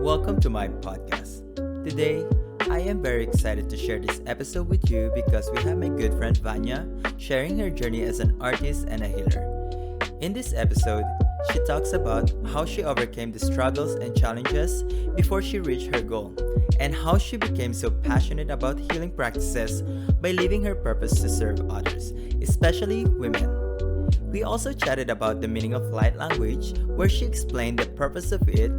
welcome to my podcast. Today, I am very excited to share this episode with you because we have my good friend Vanja sharing her journey as an artist and a healer. In this episode, she talks about how she overcame the struggles and challenges before she reached her goal, and how she became so passionate about healing practices by living her purpose to serve others, especially women. We also chatted about the meaning of light language, where she explained the purpose of it,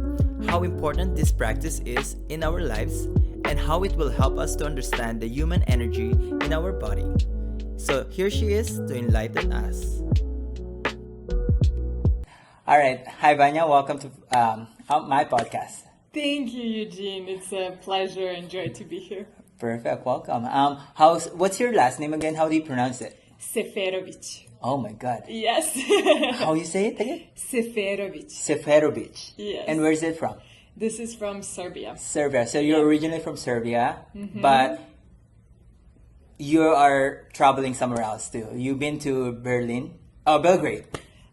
how important this practice is in our lives, and how it will help us to understand the human energy in our body. So here she is to enlighten us. All right. Hi, Vanya. Welcome to my podcast. Thank you, Eugene. It's a pleasure and joy to be here. Perfect. Welcome. What's your last name again? How do you pronounce it? Seferovic. Oh my God. Yes. How you say it again? Seferovic. Seferovic. Yes. And where is it from? This is from Serbia. Serbia. So you're originally from Serbia, but you are traveling somewhere else too. You've been to Belgrade.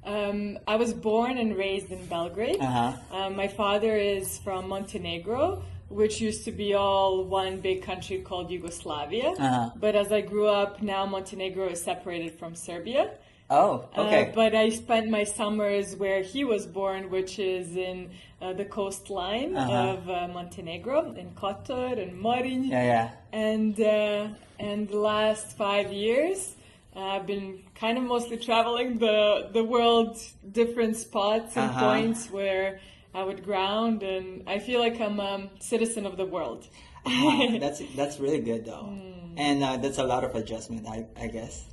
I was born and raised in Belgrade. My father is from Montenegro, which used to be all one big country called Yugoslavia. But as I grew up, now Montenegro is separated from Serbia. Oh, okay. But I spent my summers where he was born, which is in the coastline of Montenegro, in Kotor and Morinj. Yeah. And the last 5 years, I've been kind of mostly traveling the world, different spots and points where I would ground, and I feel like I'm a citizen of the world. That's really good though, and that's a lot of adjustment, I guess.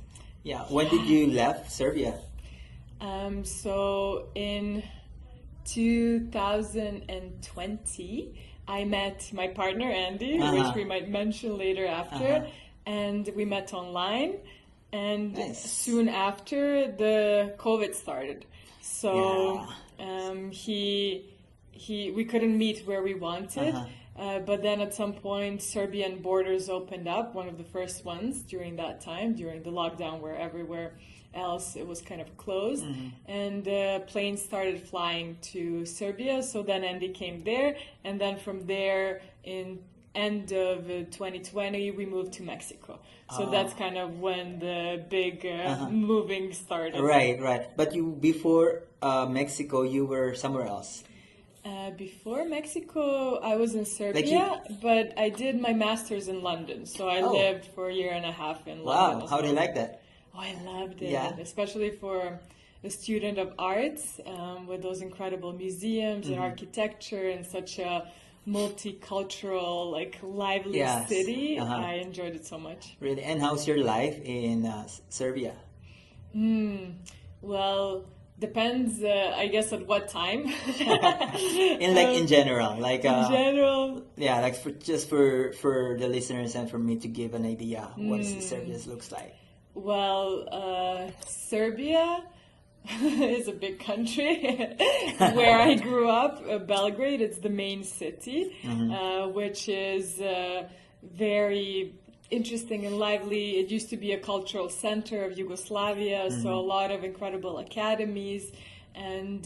Yeah. When did you left Serbia? So in 2020, I met my partner Andy, which we might mention later after, and we met online. And soon after, the COVID started. So we couldn't meet where we wanted. But then at some point, Serbian borders opened up, one of the first ones during that time, during the lockdown where everywhere else it was kind of closed. And planes started flying to Serbia. So then Andy came there. And then from there, in end of 2020, we moved to Mexico. So that's kind of when the big moving started. Right. But before Mexico, you were somewhere else. Before Mexico, I was in Serbia, but I did my master's in London. So I lived for a year and a half in London. Wow, how do you like that? Oh, I loved it, yeah. Especially for a student of arts, with those incredible museums and architecture and such a multicultural, lively city. I enjoyed it so much. Really? And how's your life in Serbia? Well, depends, I guess, at what time. in general, in general. Yeah, for the listeners and for me to give an idea what Serbia looks like. Well, Serbia is a big country. Where I grew up, Belgrade, it's the main city, which is very interesting and lively. It used to be a cultural center of Yugoslavia, so a lot of incredible academies, and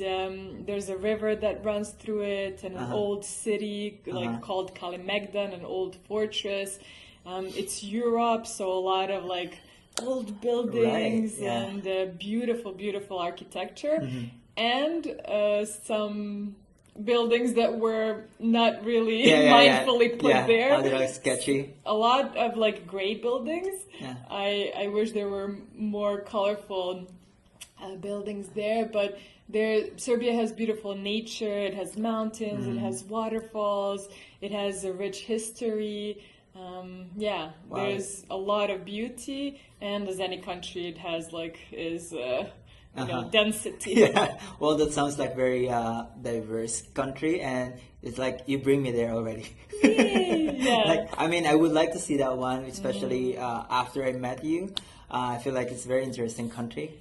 there's a river that runs through it, and an old city called Kalemegdan, an old fortress. It's Europe, so a lot of old buildings and beautiful architecture, and some buildings that were not really mindfully put there. A little sketchy. A lot of gray buildings. I wish there were more colorful buildings there, but Serbia has beautiful nature. It has mountains. It has waterfalls. It has a rich history. There's a lot of beauty, and as any country, it has density. Yeah, well, that sounds like very diverse country, and it's like you bring me there already. Yeah. I would like to see that one, especially after I met you. I feel like it's a very interesting country.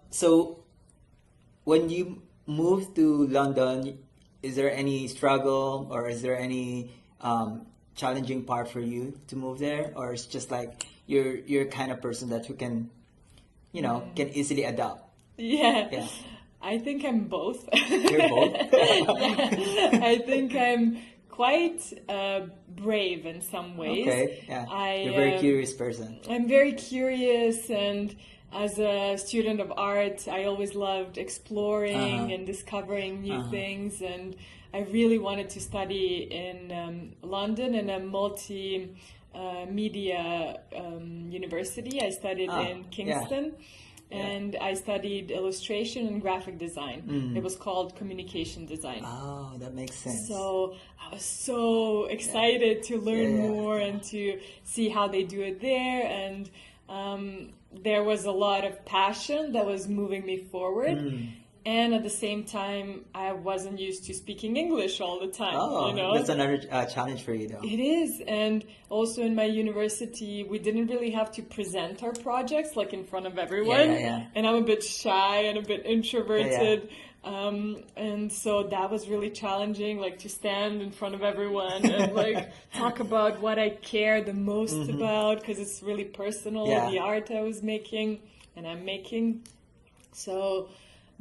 So when you moved to London, is there any struggle or is there any challenging part for you to move there, or it's just you're kind of person that who can can easily adapt? Yeah. I think I'm both. You're both? Yeah. I think I'm quite brave in some ways. Okay, yeah. You're a very curious person. I'm very curious, and as a student of art, I always loved exploring and discovering new things, and I really wanted to study in London in a media university. I studied in Kingston. Yeah. And I studied illustration and graphic design. It was called communication design. Oh, that makes sense. So I was so excited to learn more and to see how they do it there. And there was a lot of passion that was moving me forward. And at the same time, I wasn't used to speaking English all the time. Oh, you know? That's another challenge for you, though. It is. And also in my university, we didn't really have to present our projects like in front of everyone. And I'm a bit shy and a bit introverted. And so that was really challenging, like to stand in front of everyone and like talk about what I care the most about, because it's really personal, the art I was making and I'm making. So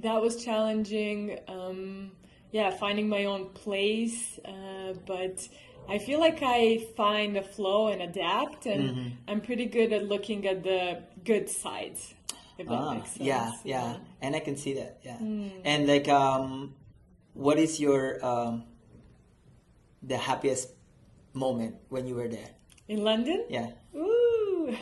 that was challenging. Finding my own place. But I feel like I find a flow and adapt, and I'm pretty good at looking at the good sides, if that makes sense. Yeah. And I can see that, And like, what is your, the happiest moment when you were there? In London? Yeah. Ooh!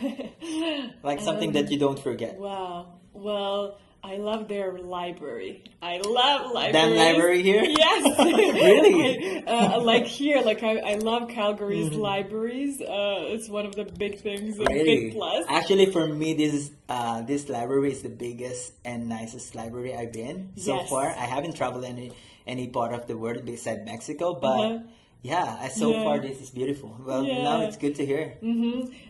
Like something that you don't forget. Wow. Well, I love their library. I love libraries. That library here? Yes. Really? Like here, like I love Calgary's libraries. It's one of the big things, a big plus. Actually, for me, this library is the biggest and nicest library I've been so far. I haven't traveled any part of the world beside Mexico, but so far this is beautiful. Well, now it's good to hear.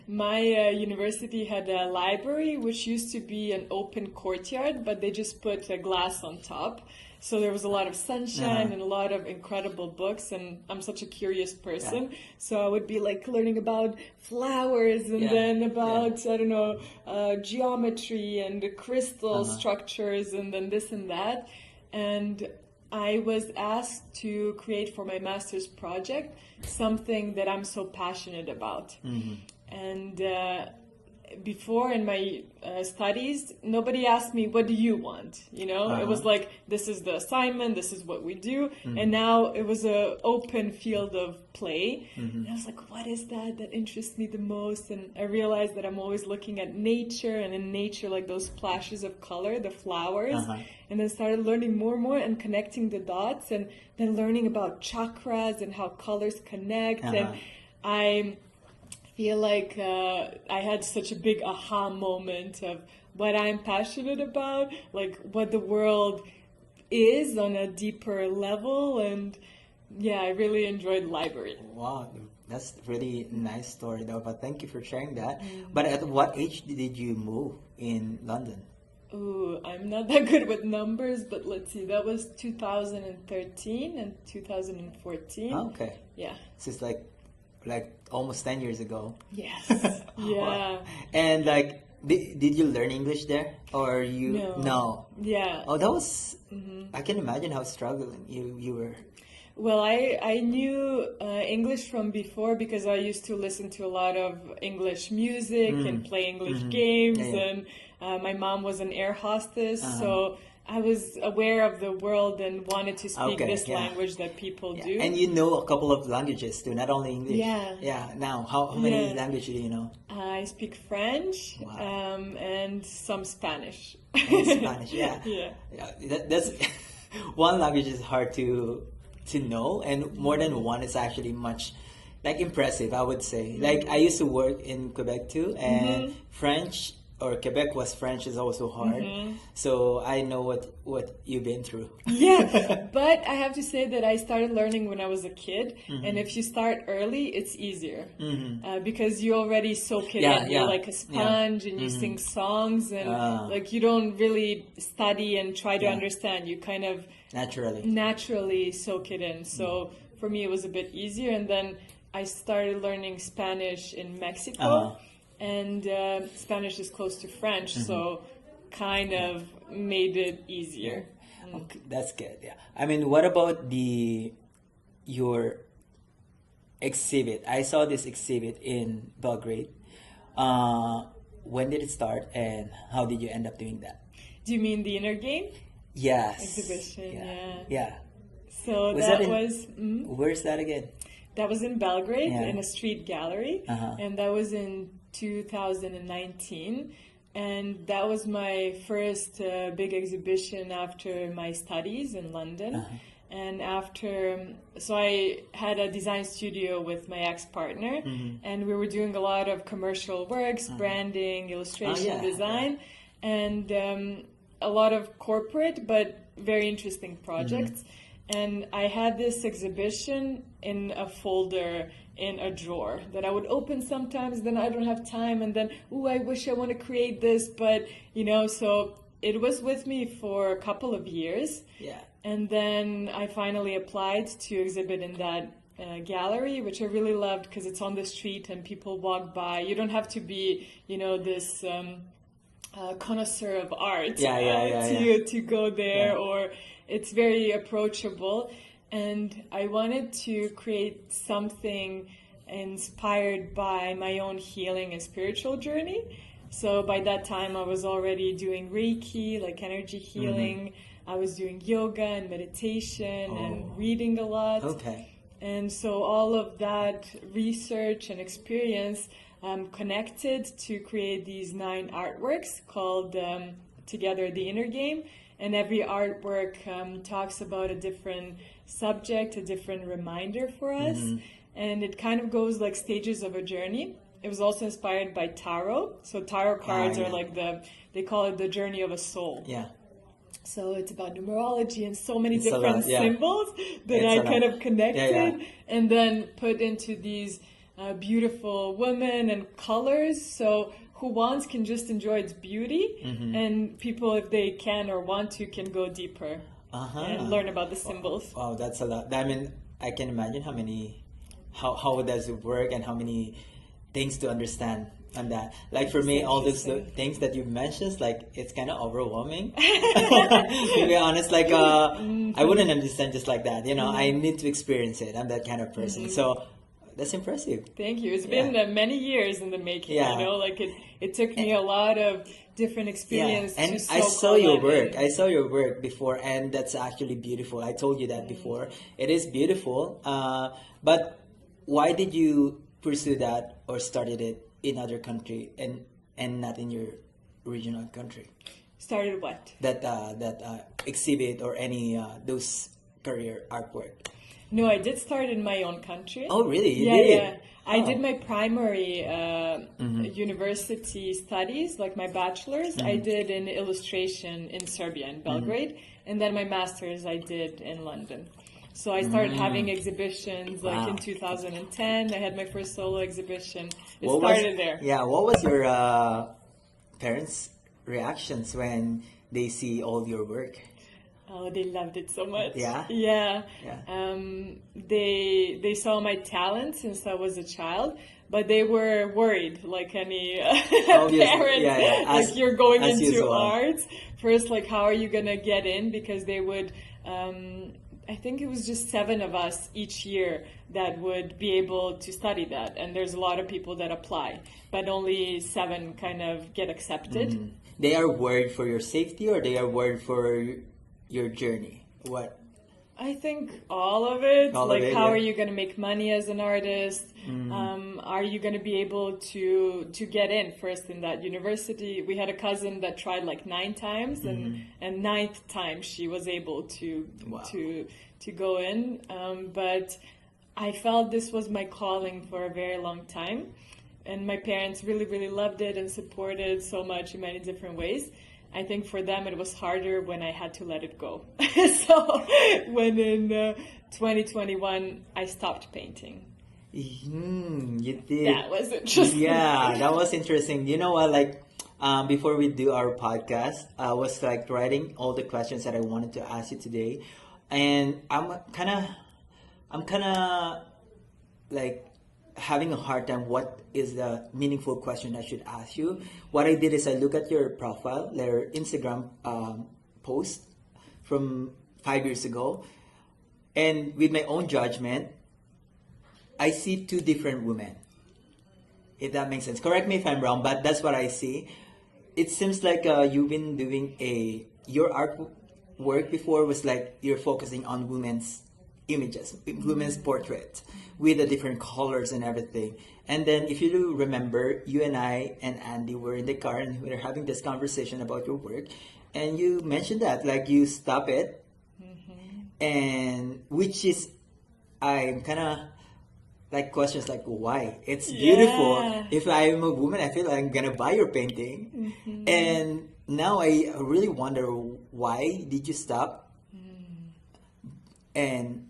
My university had a library which used to be an open courtyard, but they just put a glass on top. So there was a lot of sunshine and a lot of incredible books, and I'm such a curious person. So I would be like learning about flowers and then about, I don't know, geometry and crystal structures and then this and that. And I was asked to create for my master's project something that I'm so passionate about. And before in my studies, nobody asked me, what do you want? You know, it was like, this is the assignment, this is what we do. And now it was an open field of play. And I was like, what is that interests me the most? And I realized that I'm always looking at nature, and in nature, like those flashes of color, the flowers. And then started learning more and more and connecting the dots, and then learning about chakras and how colors connect. And I feel like I had such a big aha moment of what I'm passionate about, like what the world is on a deeper level. And I really enjoyed library. Wow, that's really nice story though, but thank you for sharing that. But at what age did you move in London? Ooh, I'm not that good with numbers, but let's see, that was 2013 and 2014. Okay. Yeah. So it's like almost 10 years ago. Yes. Yeah. Wow. And like, did you learn English there, or you? No. Yeah. Oh, that was. I can imagine how struggling you were. Well, I knew English from before because I used to listen to a lot of English music and play English games, and my mom was an air hostess, so I was aware of the world and wanted to speak this language that people do. And you know a couple of languages too, not only English. Yeah. Yeah. Now, how many languages do you know? I speak French and some Spanish. And Spanish, yeah. That's one language is hard to know, and more than one is actually much like impressive, I would say. Like I used to work in Quebec too, and French. Or Quebec was French is also hard, so I know what you've been through. Yeah, but I have to say that I started learning when I was a kid, and if you start early, it's easier because you already soak it in. You're like a sponge, and you sing songs, and like you don't really study and try to understand. You kind of naturally soak it in. So for me, it was a bit easier, and then I started learning Spanish in Mexico. And Spanish is close to French, so kind of made it easier. Okay, that's good. Yeah. I mean, what about the your exhibit? I saw this exhibit in Belgrade. Uh, when did it start, and how did you end up doing that? Do you mean the inner game Yes. exhibition? Yeah. Yeah. Yeah. So Was that that in? was Where's that again? that was in Belgrade Yeah. in a street gallery, Uh-huh. and that was in 2019. And that was my first big exhibition after my studies in London. Uh-huh. And after, so I had a design studio with my ex-partner, and we were doing a lot of commercial works, branding, illustration, Oh, yeah, design, and a lot of corporate but very interesting projects. And I had this exhibition in a folder in a drawer that I would open sometimes, then I don't have time, and then, ooh, I wish I want to create this, but, so it was with me for a couple of years. Yeah. And then I finally applied to exhibit in that gallery, which I really loved because it's on the street and people walk by. You don't have to be, this connoisseur of art to go there, or it's very approachable. And I wanted to create something inspired by my own healing and spiritual journey. So by that time, I was already doing Reiki, like energy healing. I was doing yoga and meditation and reading a lot. Okay. And so all of that research and experience connected to create these 9 artworks called Together the Inner Game. And every artwork talks about a different subject, a different reminder for us. And it kind of goes like stages of a journey. It was also inspired by tarot. So tarot cards are like they call it the journey of a soul. Yeah. So it's about numerology and so many It's a different lot, yeah. symbols that It's I a kind lot. of connected Yeah. and then put into these beautiful women and colors. So who wants can just enjoy its beauty, and people, if they can or want to, can go deeper and learn about the symbols. Wow, that's a lot. I mean, I can imagine how does it work and how many things to understand on that. Like for me, all those things that you mentioned, like it's kind of overwhelming. To be honest, like I wouldn't understand just like that. I need to experience it. I'm that kind of person. So that's impressive. Thank you. It's been many years in the making. Yeah. Like it took me a lot of different experience. And to I soak saw all your that work. in. I saw your work before, and that's actually beautiful. I told you that before. It is beautiful. But why did you pursue that or started it in other country and not in your original country? Started what? That exhibit or any those career artwork. No, I did start in my own country. Oh, really? You yeah, did? yeah. I did my primary university studies, like my bachelor's. I did in illustration in Serbia, in Belgrade, and then my master's I did in London. So I started having exhibitions like in 2010. I had my first solo exhibition. It started there. Yeah, what was your parents' reactions when they see all your work? Oh, they loved it so much. Yeah? Yeah. Yeah. They saw my talent since I was a child, but they were worried, like any parent. Yeah. Like you're going as into usual. arts. First, like how are you gonna get in? Because they would. I think it was just 7 of us each year that would be able to study that, and there's a lot of people that apply, but only 7 kind of get accepted. They are worried for your safety, or they are worried for your journey? What? I think all of it. All of like, it, how yeah. are you going to make money as an artist? Are you going to be able to get in first in that university? We had a cousin that tried like 9 times, and 9th time she was able to go in. But I felt this was my calling for a very long time, and my parents really, really loved it and supported so much in many different ways. I think for them it was harder when I had to let it go. So when in 2021 I stopped painting. You did. That was interesting. Yeah, that was interesting. You know what? Like, before we do our podcast, I was like writing all the questions that I wanted to ask you today, and I'm kind of like having a hard time. What is the meaningful question I should ask you? What I did is I look at your profile, your Instagram post, from 5 years ago. And with my own judgment, I see two different women. If that makes sense. Correct me if I'm wrong, but that's what I see. It seems like you've been doing your artwork before was like you're focusing on women's images, women's portraits with the different colors and everything. And then if you do remember, you and I and Andy were in the car and we were having this conversation about your work. And you mentioned that, like, you stop it. And which is, I'm kind of like questions like why it's beautiful. If I'm a woman, I feel like I'm gonna buy your painting. And now I really wonder, why did you stop? And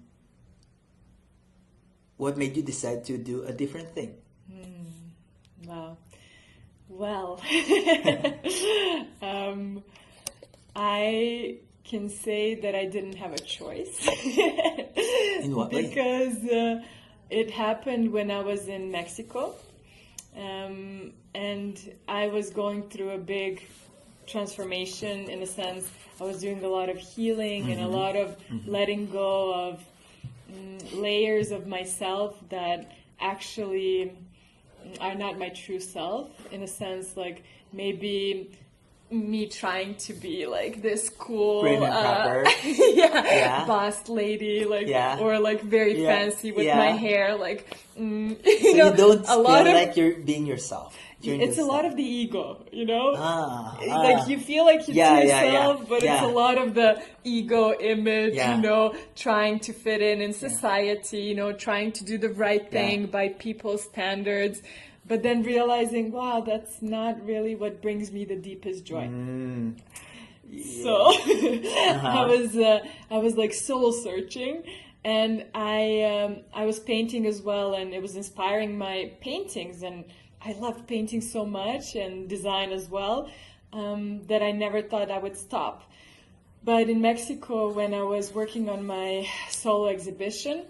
what made you decide to do a different thing? Wow. Well, I can say that I didn't have a choice. In what way? Because it happened when I was in Mexico, and I was going through a big transformation. In a sense, I was doing a lot of healing and a lot of letting go of layers of myself that actually are not my true self. In a sense, like maybe me trying to be like this cool boss lady, like or like very fancy with my hair, like you don't feel like you're being yourself. It's a lot of the ego, you know? Like you feel like you're to yourself, but it's a lot of the ego image, you know, trying to fit in society, you know, trying to do the right thing by people's standards. But then realizing, wow, that's not really what brings me the deepest joy. So I was like soul searching, and I was painting as well, and it was inspiring my paintings, and I loved painting so much and design as well, that I never thought I would stop. But in Mexico, when I was working on my solo exhibition,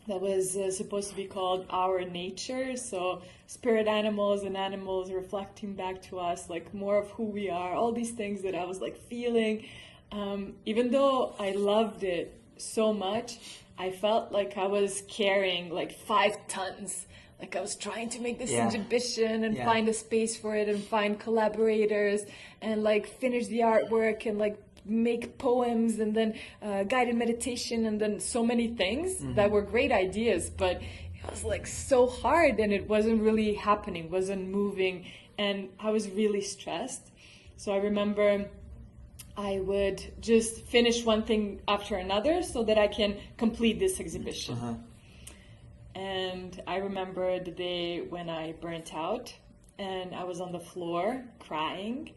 that was supposed to be called Our Nature, so spirit animals and animals reflecting back to us, like more of who we are, all these things that I was like feeling. Even though I loved it so much, I felt like I was carrying like 5 tons. Like I was trying to make this exhibition and find a space for it and find collaborators and like finish the artwork and like make poems and then guided meditation and then so many things that were great ideas, but it was like so hard and it wasn't really happening, wasn't moving, and I was really stressed. So I remember I would just finish one thing after another so that I can complete this exhibition. And I remember the day when I burnt out and I was on the floor crying.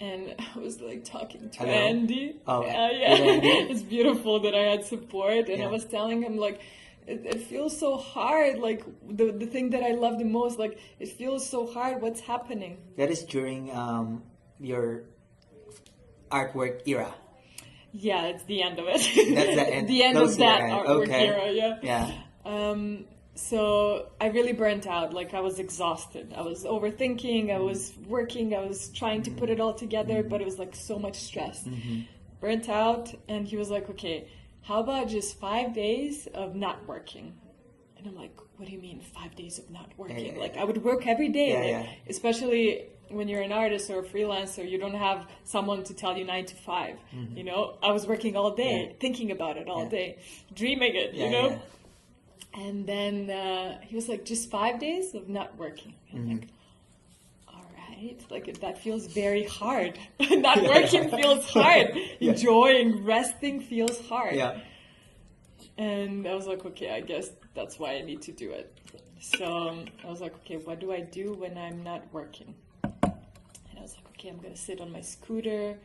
And I was like talking to Andy. It's beautiful that I had support. And I was telling him like, it feels so hard. Like the thing that I love the most, like it feels so hard. What's happening? That is during your artwork era. Yeah, it's the end of it. That's the end. The end of that artwork era. Yeah. So I really burnt out, like I was exhausted. I was overthinking, I was working, I was trying to put it all together, but it was like so much stress. Burnt out, and he was like, okay, how about just 5 days of not working? And I'm like, what do you mean 5 days of not working? Like I would work every day, especially when you're an artist or a freelancer, you don't have someone to tell you 9 to 5, you know? I was working all day, thinking about it all day, dreaming it, you know? And then he was like, just 5 days of not working. And I'm like, all right. Like, that feels very hard. Not working feels hard. Enjoying, resting feels hard. And I was like, okay, I guess that's why I need to do it. So I was like, okay, what do I do when I'm not working? And I was like, okay, I'm going to sit on my scooter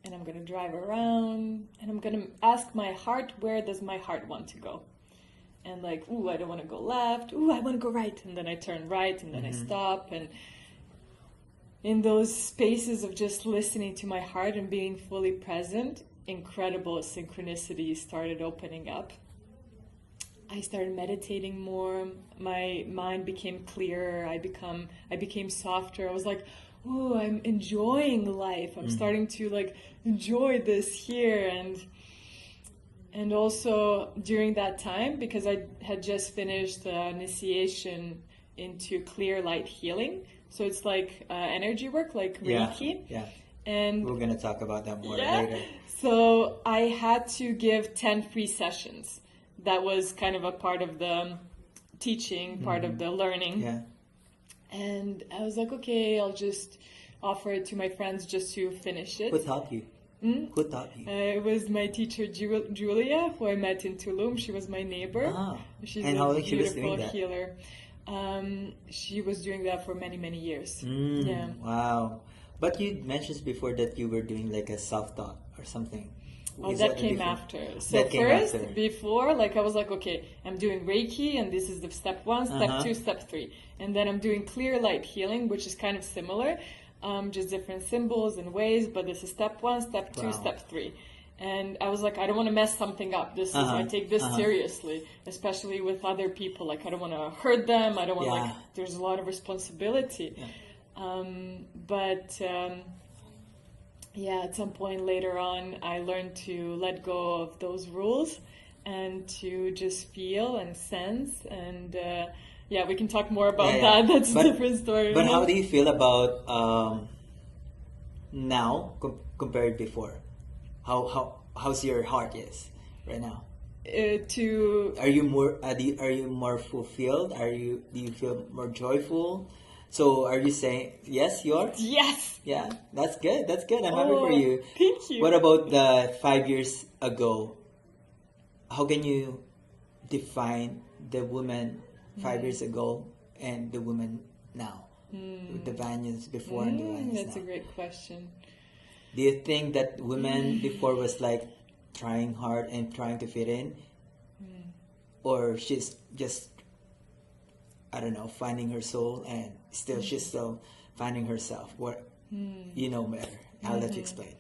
and I'm going to drive around and I'm going to ask my heart, where does my heart want to go? And like, ooh, I don't want to go left. Ooh, I want to go right. And then I turn right and then I stop. And in those spaces of just listening to my heart and being fully present, incredible synchronicities started opening up. I started meditating more. My mind became clearer. I became softer. I was like, oh, I'm enjoying life. I'm starting to like enjoy this here. And also during that time, because I had just finished the initiation into clear light healing. So it's like energy work, like Reiki. Yeah. And we're going to talk about that more later. So I had to give 10 free sessions. That was kind of a part of the teaching, part of the learning. Yeah. And I was like, okay, I'll just offer it to my friends just to finish it. Who taught you? Who taught you? It was my teacher, Julia, who I met in Tulum. She was my neighbor. She's and a how long she was beautiful doing that? healer. She was doing that for many, many years. Wow. But you mentioned before that you were doing like a self-taught or something. Oh, that came after. So first, before, like I was like, okay, I'm doing Reiki, and this is the step 1, step 2, step 3. And then I'm doing clear light healing, which is kind of similar, just different symbols and ways, but this is step 1, step 2, step 3. And I was like, I don't want to mess something up. This is, I take this seriously, especially with other people. Like, I don't want to hurt them. I don't want, like, there's a lot of responsibility. At some point later on, I learned to let go of those rules and to just feel and sense. And we can talk more about that. That's a different story. But how do you feel about now compared before? How's your heart is right now? Are you more fulfilled? Do you feel more joyful? So are you saying yes? You are. Yes. Yeah, that's good. That's good. I'm happy for you. Thank you. What about the 5 years ago? How can you define the woman 5 years ago and the woman now? The Vanjas before and the Vanjas now. That's a great question. Do you think that women before was like trying hard and trying to fit in? Or she's just, I don't know, finding her soul and she's still finding herself? What you know better. I'll let you explain.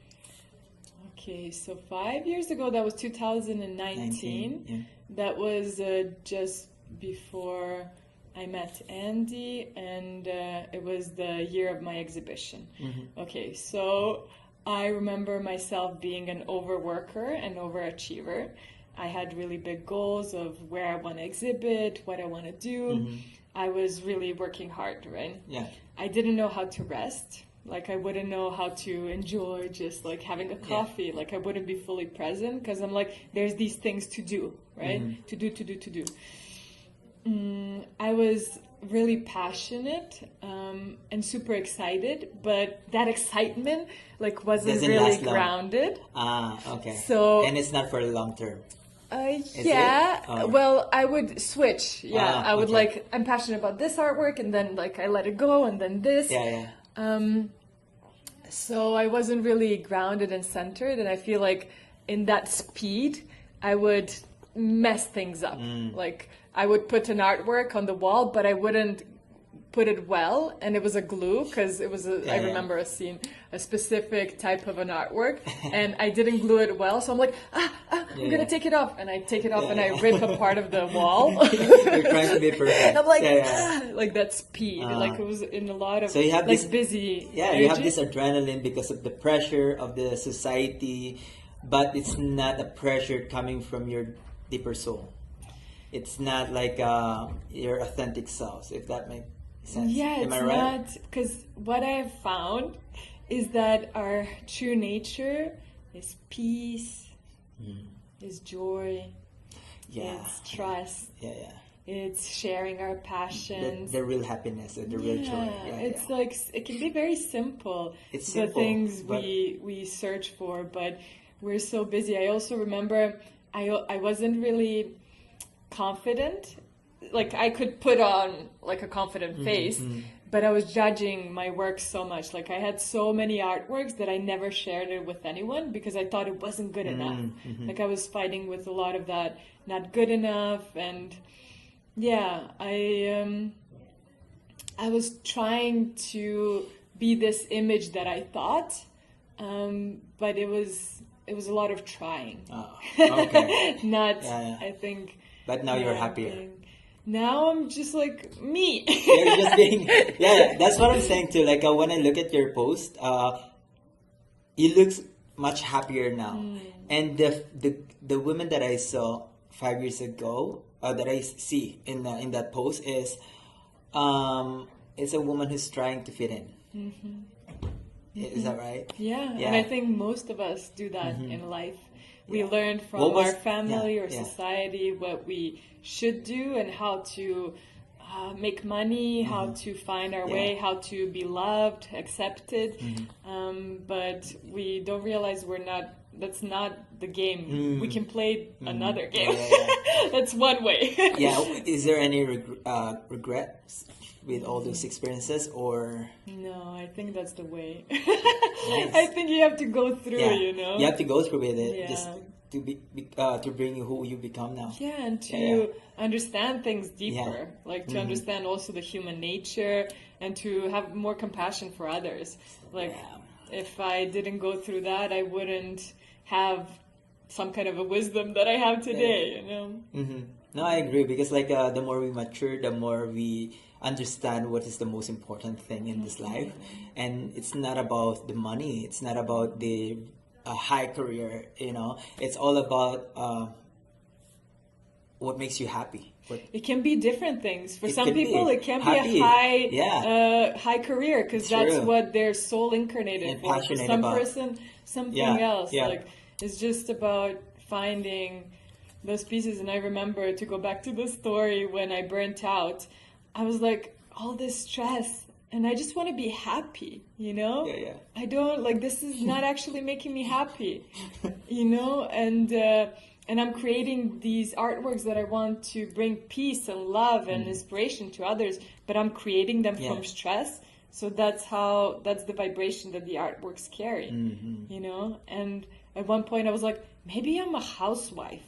Okay, so 5 years ago, that was 2019. That was just before I met Andy, and it was the year of my exhibition. Okay, so I remember myself being an overworker and overachiever. I had really big goals of where I want to exhibit, what I want to do. I was really working hard, right? Yeah. I didn't know how to rest. Like, I wouldn't know how to enjoy just like having a coffee. Like, I wouldn't be fully present because I'm like, there's these things to do, right? To do. I was really passionate and super excited, but that excitement like wasn't really grounded. Okay. So, and it's not for the long term. Well, I would switch. I would like, I'm passionate about this artwork, and then like I let it go, and then this. So I wasn't really grounded and centered, and I feel like in that speed, I would mess things up. Like, I would put an artwork on the wall, but I wouldn't put it well, and it was a glue, because it was I remember a specific type of an artwork, and I didn't glue it well, so I'm like, I'm gonna take it off, and I take it off, and I rip a part of the wall. You're trying to be perfect. I'm like, like that speed, like it was in a lot of, so you have like, this busy energy. You have this adrenaline because of the pressure of the society, but it's not a pressure coming from your deeper soul. It's not like your authentic selves, if that makes sense. Yeah, Am I it's right? not, because what I have found is that our true nature is peace, is joy, it's trust, it's sharing our passions. The real happiness, the real joy. It's like, it can be very simple. It's simple, the things we search for, but we're so busy. I also remember I wasn't really confident. Like, I could put on like a confident face, but I was judging my work so much. Like, I had so many artworks that I never shared it with anyone because I thought it wasn't good enough. Like, I was fighting with a lot of that, not good enough. And I was trying to be this image that I thought, but it was a lot of trying. Okay. Not, I think. But now you're happier. now I'm just like me. You're just being, yeah, that's what I'm saying too. Like when I look at your post, you look much happier now. And the women that I saw 5 years ago, that I see in that post is a woman who's trying to fit in. Is that right? Yeah, and I think most of us do that in life. We learn from our family or society what we should do and how to make money, how to find our way, how to be loved, accepted. But we don't realize that's not the game. We can play another game. That's one way. Yeah. Is there any regrets with all those experiences, or? No, I think that's the way. Nice. I think you have to go through, You have to go through with it just to to bring you who you become now. Yeah, and to understand things deeper, like to understand also the human nature and to have more compassion for others. Like if I didn't go through that, I wouldn't have some kind of a wisdom that I have today, No, I agree, because like the more we mature, the more we understand what is the most important thing in this life. And it's not about the money, it's not about the high career, it's all about what makes you happy. It can be different things. For some people, it can be a high career, because that's what their soul incarnated and for. For some person, something else. Like it's just about finding those pieces. And I remember, to go back to the story, when I burnt out, I was like, all this stress, and I just want to be happy, I don't, like, this is not actually making me happy, and I'm creating these artworks that I want to bring peace and love and inspiration to others, but I'm creating them from stress. So that's the vibration that the artworks carry, and at one point I was like, maybe I'm a housewife.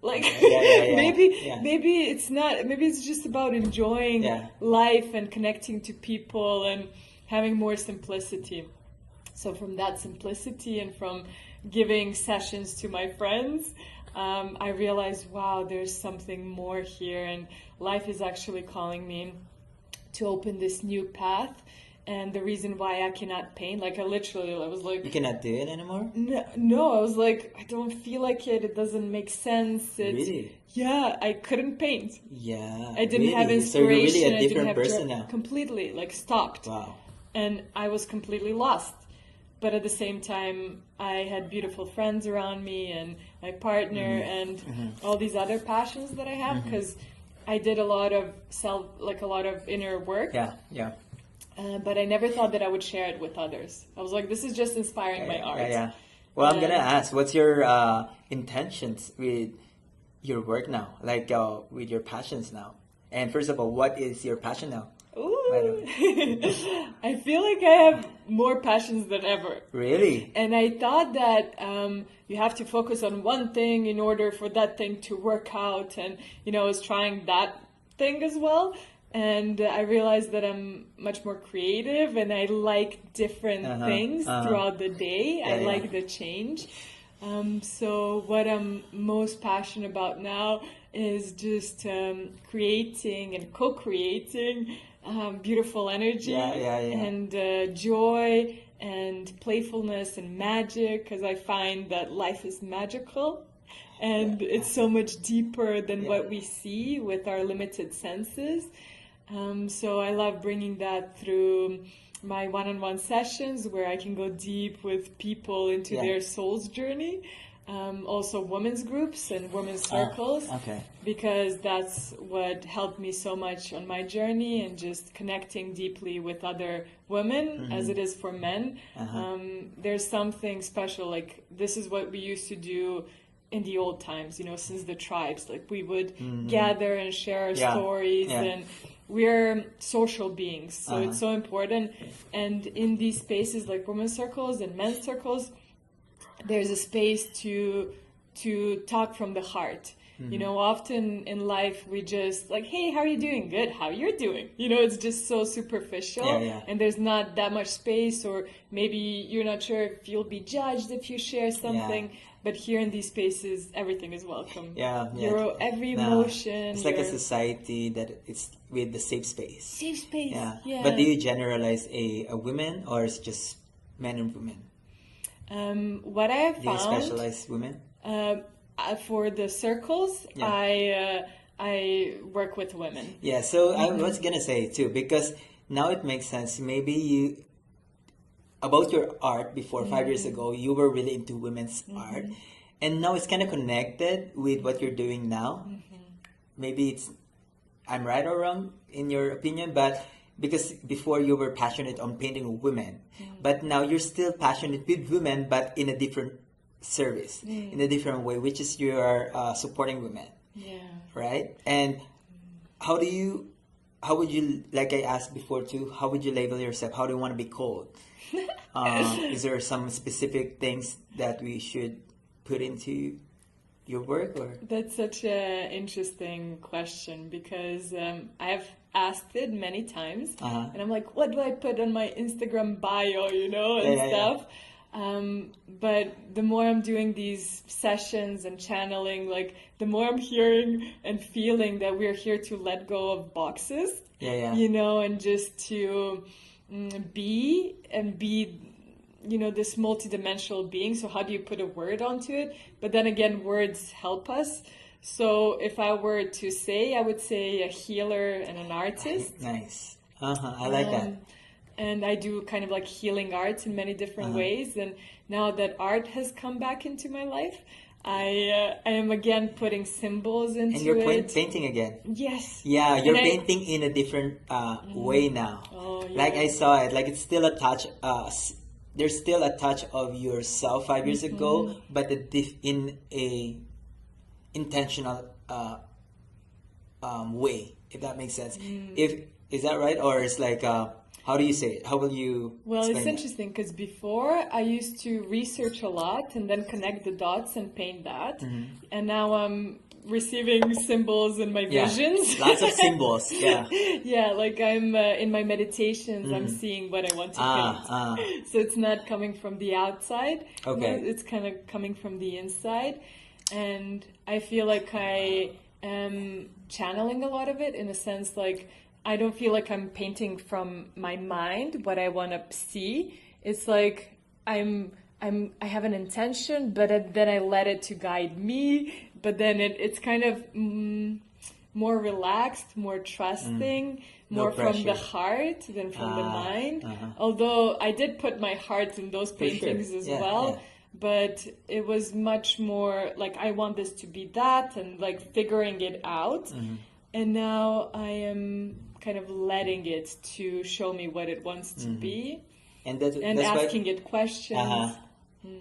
Like maybe it's not. Maybe it's just about enjoying life and connecting to people and having more simplicity. So from that simplicity and from giving sessions to my friends, I realized, wow, there's something more here, and life is actually calling me to open this new path. And the reason why I cannot paint, like I was like... You cannot do it anymore? No, I was like, I don't feel like it. It doesn't make sense. Really? Yeah, I couldn't paint. Yeah. I didn't have inspiration. So you're really a different person now. Completely, like stopped. Wow. And I was completely lost. But at the same time, I had beautiful friends around me and my partner and all these other passions that I have, because I did a lot of inner work. Yeah. But I never thought that I would share it with others. I was like, this is just inspiring my art. Yeah. Well, I'm going to ask, what's your intentions with your work now? Like with your passions now? And first of all, what is your passion now? Ooh. I feel like I have more passions than ever. Really? And I thought that you have to focus on one thing in order for that thing to work out. And, I was trying that thing as well. And I realized that I'm much more creative and I like different things throughout the day. I like the change. So what I'm most passionate about now is just creating and co-creating beautiful energy and joy and playfulness and magic, because I find that life is magical. And it's so much deeper than what we see with our limited senses. So I love bringing that through my one-on-one sessions, where I can go deep with people into their soul's journey. Also women's groups and women's circles, because that's what helped me so much on my journey, and just connecting deeply with other women as it is for men. There's something special, like this is what we used to do in the old times, since the tribes. Like we would gather and share our stories, and we're social beings, so it's so important. And in these spaces like women's circles and men's circles, there's a space to talk from the heart. Often in life we just like, hey, how are you doing? Good. How you're doing? It's just so superficial, and there's not that much space, or maybe you're not sure if you'll be judged if you share something. but here in these spaces, everything is welcome. Yeah, yeah. Your every emotion. It's like a society that it's with the safe space. Safe space. Yeah. Yeah. But do you generalize a women, or is it just men and women? What I have Do you found. specialize women? For the circles, Yeah. I work with women. Yeah, so I was gonna say too, because now it makes sense. Maybe you, about your art before 5 years ago, you were really into women's art, and now it's kind of connected with what you're doing now. Maybe it's, I'm right or wrong in your opinion, but because before you were passionate on painting women, but now you're still passionate with women, but in a different service, in a different way, which is you are supporting women. Yeah. Right? And how would you, like I asked before too, how would you label yourself? How do you want to be called? Is there some specific things that we should put into your work, or? That's such an interesting question because I've asked it many times, and I'm like, what do I put on my Instagram bio, and stuff. But the more I'm doing these sessions and channeling, like the more I'm hearing and feeling that we're here to let go of boxes, and just to be this multidimensional being. So how do you put a word onto it? But then again, words help us. So if I were to say, I would say a healer and an artist. Nice. I like that. And I do kind of like healing arts in many different ways. And now that art has come back into my life, I am again putting symbols into it. And you're painting again. Yes. Yeah, you're painting in a different way now. Oh, yeah. Like I saw it, like it's still a touch. There's still a touch of yourself 5 years ago, but in a intentional way, if that makes sense. Is that right, or it's like? How do you say it? How will you Well, explain it's interesting because before I used to research a lot and then connect the dots and paint that. And now I'm receiving symbols in my visions. Lots of symbols, yeah. Yeah, like I'm in my meditations, I'm seeing what I want to paint. So it's not coming from the outside. Okay. It's kind of coming from the inside. And I feel like I am channeling a lot of it in a sense like I don't feel like I'm painting from my mind what I want to see. It's like I have an intention, but then I let it to guide me. But then it's kind of more relaxed, more trusting, more from the heart than from the mind. Although I did put my heart in those paintings as well. Yeah. But it was much more like I want this to be that and like figuring it out. And now I am kind of letting it to show me what it wants to be and that's asking it questions.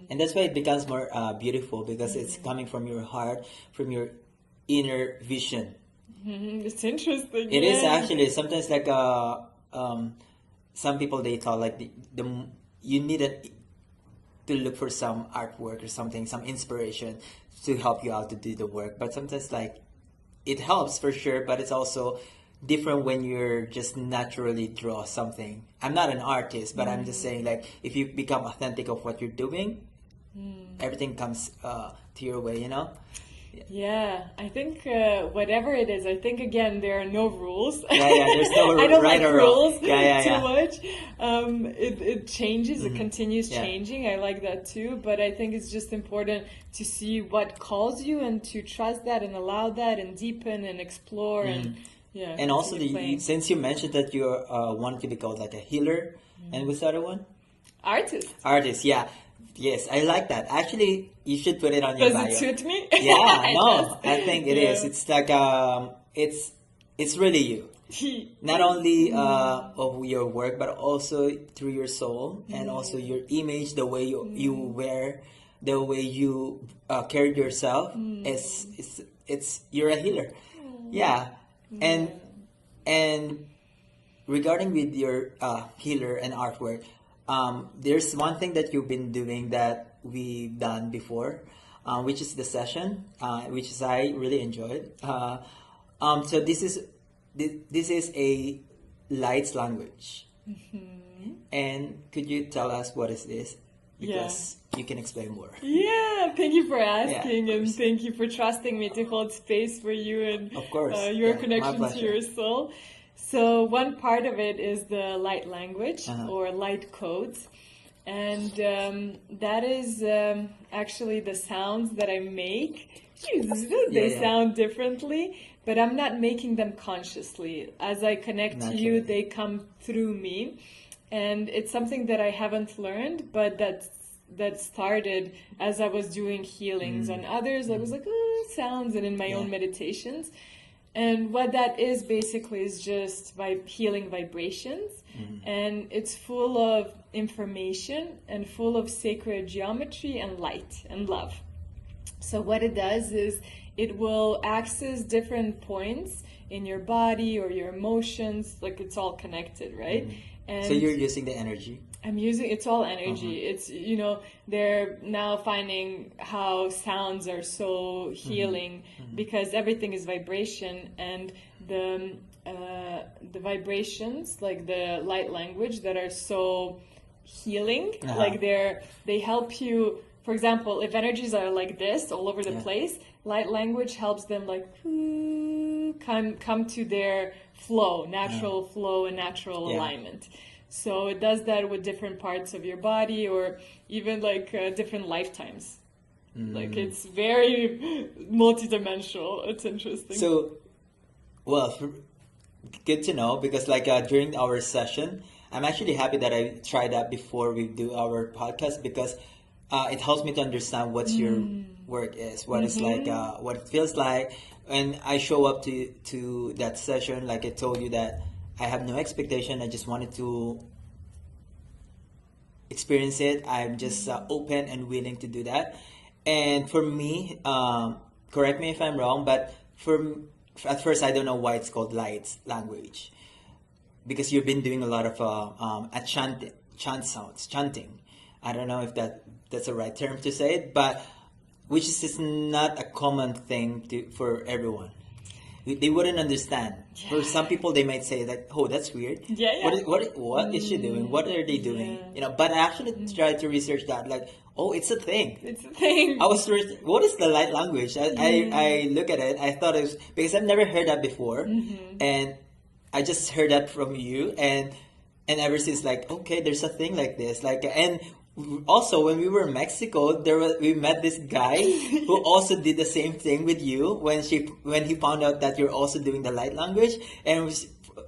And that's why it becomes more beautiful because it's coming from your heart, from your inner vision. It's interesting. It is actually sometimes like some people they thought like the you needed to look for some artwork or something, some inspiration to help you out to do the work. But sometimes like it helps for sure, but it's also different when you're just naturally draw something. I'm not an artist, but I'm just saying like if you become authentic of what you're doing, everything comes to your way, Yeah, I think whatever it is, I think again there are no rules. There's no I don't right like or rules wrong. Too much. It changes, it continues changing. I like that too, but I think it's just important to see what calls you and to trust that and allow that and deepen and explore and and also since you mentioned that you want to be called like a healer, and what's the other one? Artist, yeah. Yes, I like that. Actually, you should put it on your bio. Does it suit me? Yeah, no, I think it is. It's like it's really you. Not only of your work, but also through your soul and also your image, the way you wear, the way you carry yourself. It's you're a healer. Yeah, and regarding with your healer and artwork. There's one thing that you've been doing that we've done before, which is the session, which is I really enjoyed. So this is a lights language, and could you tell us what is this? because you can explain more. Yeah, thank you for asking, Yeah, and thank you for trusting me to hold space for you and of course. your My connection to pleasure. your soul. So one part of it is the light language Uh-huh. or light codes, and that is actually the sounds that I make. They Yeah. sound differently, but I'm not making them consciously. As I connect to you, Naturally. they come through me, and it's something that I haven't learned, but that started as I was doing healings on others. I was like, oh, sounds, and in my own meditations. And what that is basically is just healing vibrations. And it's full of information and full of sacred geometry and light and love. So what it does is it will access different points in your body or your emotions, like it's all connected, right? And So you're using the energy. I'm using it's all energy. It's they're now finding how sounds are so healing because everything is vibration, and the vibrations, like the light language, that are so healing, like they help you. For example, if energies are like this all over the place, light language helps them like come to their flow, natural flow and natural alignment. So it does that with different parts of your body, or even like different lifetimes. Like it's very multidimensional. It's interesting. So, well, good to know, because like during our session, I'm actually happy that I tried that before we do our podcast, because it helps me to understand what your work is, what it's like, what it feels like. And I show up to that session, like I told you, that I have no expectation. I just wanted to experience it. I'm just open and willing to do that. And for me, correct me if I'm wrong, but at first I don't know why it's called light language, because you've been doing a lot of chanting. I don't know if that's the right term to say it, but which is just not a common thing for everyone. They wouldn't understand. Yeah. For some people, they might say that, "Oh, that's weird. Yeah. What is she doing? What are they doing?" But I actually tried to research that. Like, oh, it's a thing. It's a thing. I was what is the light language? I look at it. I thought it was, because I've never heard that before, and I just heard that from you, and ever since, like, okay, there's a thing like this, like. And also, when we were in Mexico, we met this guy who also did the same thing with you when he found out that you're also doing the light language, and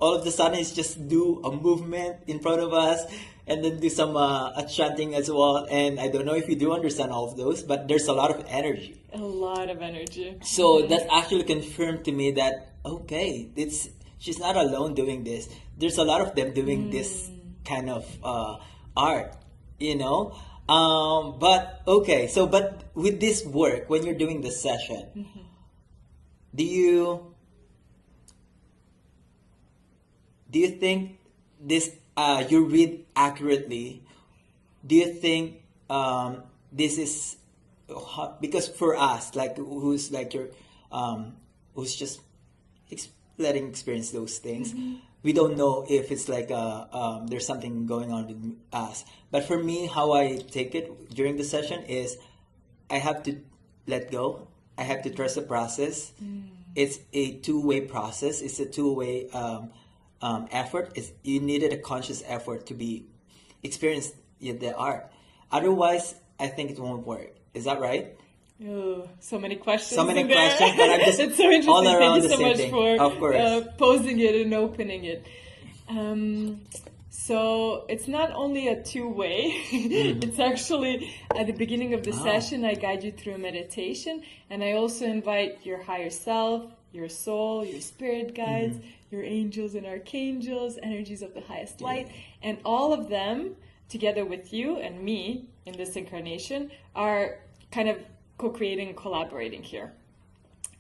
all of a sudden he's just do a movement in front of us, and then do some a chanting as well. And I don't know if you do understand all of those, but there's a lot of energy. A lot of energy. So that actually confirmed to me that, okay, she's not alone doing this. There's a lot of them doing this kind of art. But okay, but with this work, when you're doing the session, do you think this you read accurately? Do you think this is, because for us, like, who's like your who's just letting experience those things, we don't know if it's like there's something going on with us. But for me, how I take it during the session is, I have to let go. I have to trust the process. It's a two-way process. It's a two-way effort. You needed a conscious effort to experience the art. Otherwise, I think it won't work. Is that right? Oh, so many questions. So many questions, but I'm just it's so interesting. all around Thank you the so same much thing. for Of course. posing it and opening it. So it's not only a two-way. It's actually at the beginning of the session, I guide you through a meditation, and I also invite your higher self, your soul, your spirit guides, your angels and archangels, energies of the highest light, and all of them together with you and me in this incarnation are kind of co-creating, collaborating here.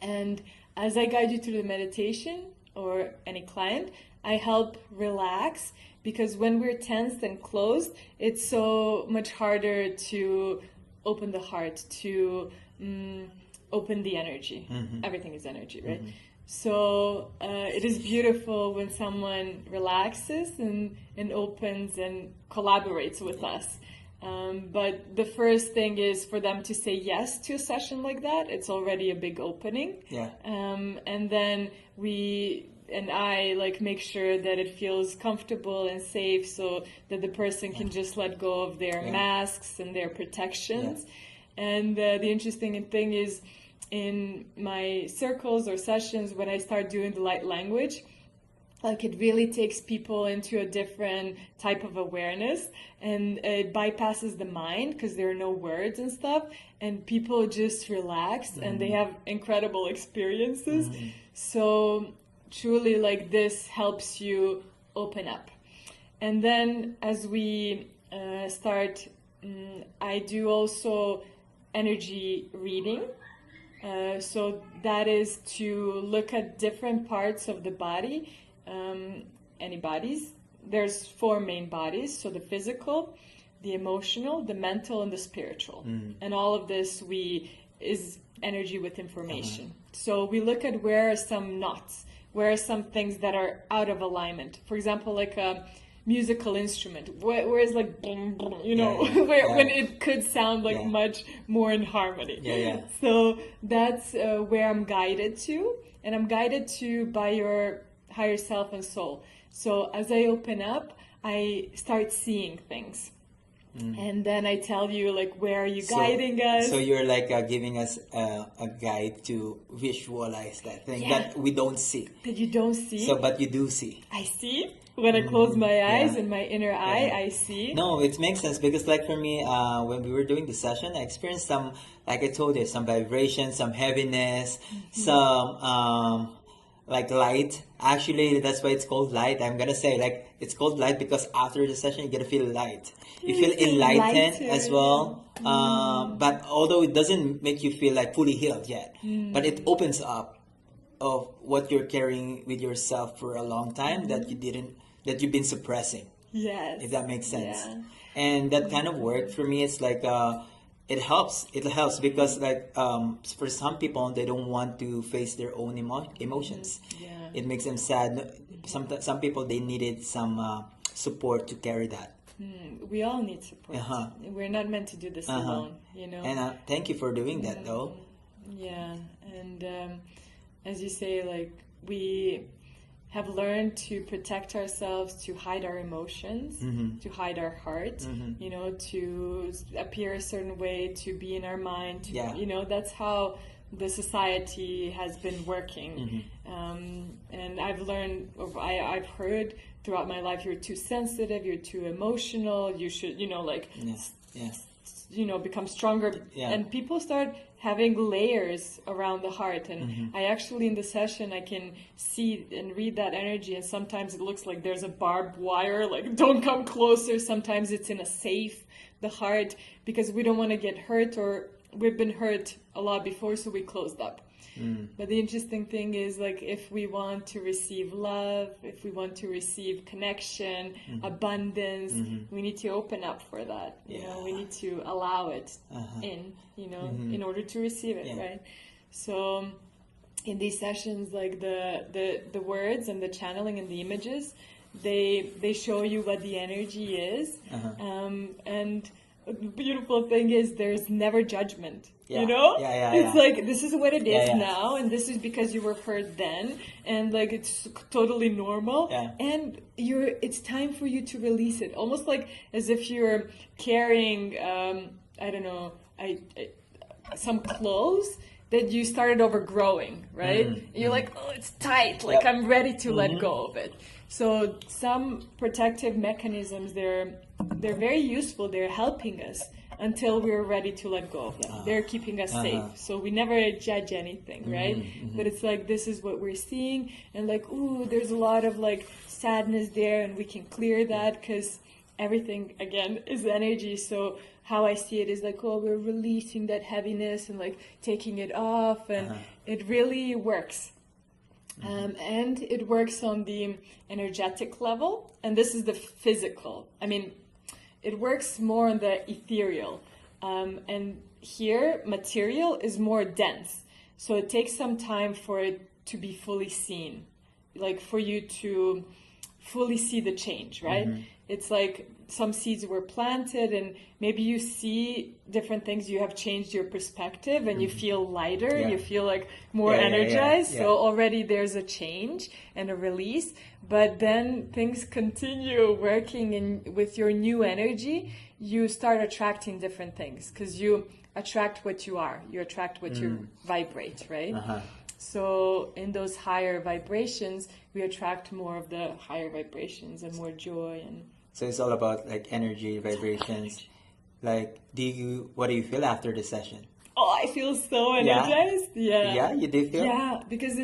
And as I guide you through the meditation, or any client, I help relax, because when we're tensed and closed, it's so much harder to open the heart, to open the energy. Everything is energy, right? So it is beautiful when someone relaxes and opens and collaborates with us. But the first thing is for them to say yes to a session like that. It's already a big opening. Yeah. And then I like make sure that it feels comfortable and safe so that the person can just let go of their masks and their protections. And the interesting thing is, in my circles or sessions, when I start doing the light language, like it really takes people into a different type of awareness, and it bypasses the mind because there are no words and stuff, and people just relax and they have incredible experiences. So truly, like, this helps you open up. And then as we start, I do also energy reading. So that is to look at different parts of the body. Any bodies. There's 4 main bodies, so the physical, the emotional, the mental, and the spiritual. And all of this is energy with information. So we look at where are some knots, where are some things that are out of alignment. For example, like a musical instrument, where is like boom, boom, when it could sound like much more in harmony. So that's where I'm guided to, and I'm guided to by your higher self and soul. So as I open up, I start seeing things. And then I tell you, like, where are you guiding us? So you're like giving us a guide to visualize that thing that we don't see. That you don't see. So, but you do see. I see. When I close my eyes, in my inner eye, I see. No, it makes sense because, like, for me, when we were doing the session, I experienced some, like I told you, some vibration, some heaviness, some like light. Actually, that's why it's called light. I'm gonna say, like, it's called light because after the session you're gonna feel light. You feel enlightened as well. But although it doesn't make you feel like fully healed yet, but it opens up of what you're carrying with yourself for a long time that you've been suppressing. Yes. If that makes sense. And that kind of work for me, it's like it helps because, like, for some people, they don't want to face their own emotions. It makes them sad. Some people, they needed some support to carry that. We all need support. We're not meant to do this alone, And thank you for doing that, though. And as you say, like, we have learned to protect ourselves, to hide our emotions, to hide our heart, to appear a certain way, to be in our mind, that's how the society has been working. And I've learned, I've heard throughout my life, you're too sensitive, you're too emotional, you should, become stronger. And people start having layers around the heart. And I actually, in the session, I can see and read that energy. And sometimes it looks like there's a barbed wire, like, don't come closer. Sometimes it's in a safe, the heart, because we don't want to get hurt, or we've been hurt a lot before, so we closed up. But the interesting thing is, like, if we want to receive love, if we want to receive connection, abundance, we need to open up for that. We need to allow it in, in order to receive it, right? So in these sessions, like, the words and the channeling and the images, they show you what the energy is. And the beautiful thing is there's never judgment. It's like, this is what it is now, and this is because you were hurt then, and, like, it's totally normal, and it's time for you to release it, almost like as if you're carrying some clothes that you started overgrowing, right? You're like, oh, it's tight, like, I'm ready to let go of it. So some protective mechanisms, they're very useful. They're helping us until we're ready to let go of them. They're keeping us safe. So we never judge anything, right? But it's like, this is what we're seeing, and, like, ooh, there's a lot of, like, sadness there, and we can clear that because everything, again, is energy. So how I see it is like, oh, we're releasing that heaviness and, like, taking it off, and it really works. And it works on the energetic level, and this is the physical. I mean, it works more on the ethereal. And here, material is more dense. So it takes some time for it to be fully seen. Like, for you to fully see the change, right? It's like some seeds were planted and maybe you see different things, you have changed your perspective and you feel lighter, you feel like more energized. So already there's a change and a release, but then things continue working, and with your new energy, you start attracting different things because you attract what you are, you attract what you vibrate, right? So in those higher vibrations, we attract more of the higher vibrations and more joy. And so it's all about like energy, vibrations. Like, what do you feel after the session? Oh, I feel so energized. Yeah. Yeah, you do feel? Yeah, because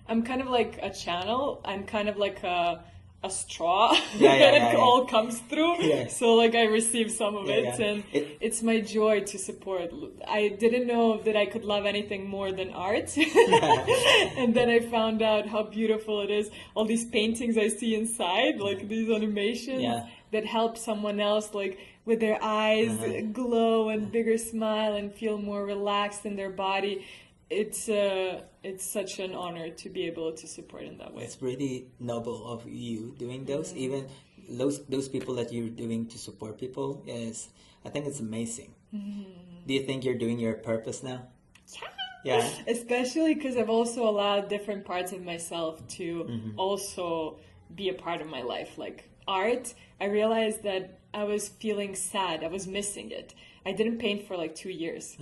I'm kind of like a channel. I'm kind of like a straw that it all comes through. So like I receive some of it, and it's my joy to support. I didn't know that I could love anything more than art. And then I found out how beautiful it is. All these paintings I see inside, like these animations that help someone else, like with their eyes glow and bigger smile and feel more relaxed in their body. It's such an honor to be able to support in that way. It's really noble of you doing those. Even those people that you're doing to support people I think it's amazing. Do you think you're doing your purpose now? Yeah. Especially because I've also allowed different parts of myself to also be a part of my life. Like art, I realized that I was feeling sad. I was missing it. I didn't paint for like 2 years.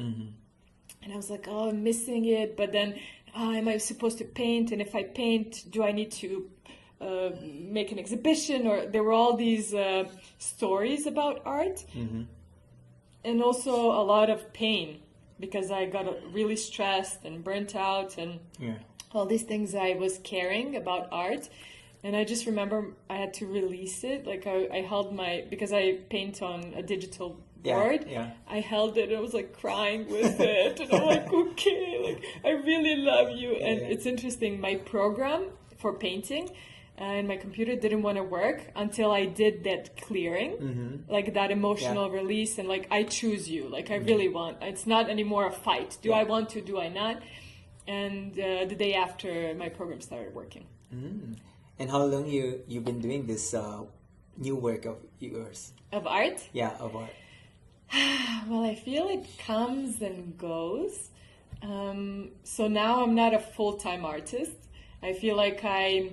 And I was like, oh, I'm missing it. But then, am I supposed to paint? And if I paint, do I need to make an exhibition? Or there were all these stories about art. And also a lot of pain because I got really stressed and burnt out and all these things I was carrying about art. And I just remember I had to release it. Like I held because I paint on a digital board. I held it and I was like crying with it. And I'm like, okay, like I really love you. And it's interesting, my program for painting and my computer didn't want to work until I did that clearing, like that emotional release. And like, I choose you, like I really want, it's not anymore a fight. Do I want to, do I not? And the day after my program started working. And how long you've been doing this new work of yours? Of art? Yeah, of art. Well, I feel it comes and goes. So now I'm not a full-time artist. I feel like I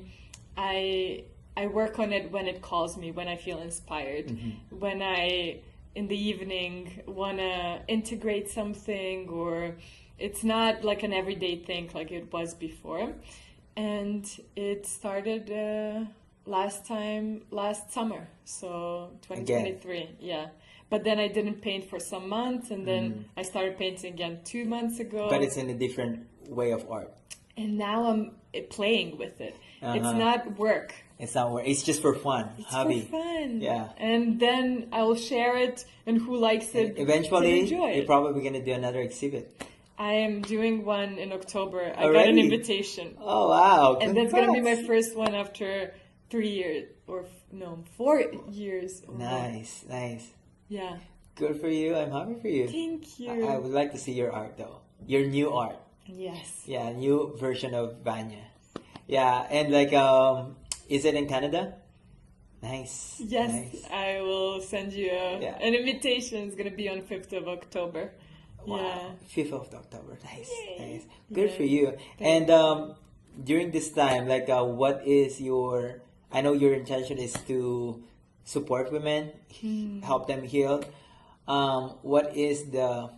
work on it when it calls me, when I feel inspired, when I, in the evening, want to integrate something, or it's not like an everyday thing like it was before. And it started last summer, so 2023, But then I didn't paint for some months, and then I started painting again 2 months ago. But it's in a different way of art. And now I'm playing with it. It's not work. It's not work. It's just for fun, hobby. For fun. Yeah. And then I will share it, and who likes it, and eventually, enjoy it. You're probably going to do another exhibit. I am doing one in October. I Already? got an invitation. Oh, wow. And that's going to be my first one after 3 years, 4 years. Nice. Yeah. Good for you. I'm happy for you. Thank you. I would like to see your art, though. Your new art. Yes. Yeah, new version of Vanja. Yeah, and like, is it in Canada? Nice. Yes, nice. I will send you an invitation. It's going to be on 5th of October. Wow. Yeah. 5th of October. Nice. Yay. Nice. Good for you. And during this time, like, what is your... I know your intention is to support women, help them heal. What is the...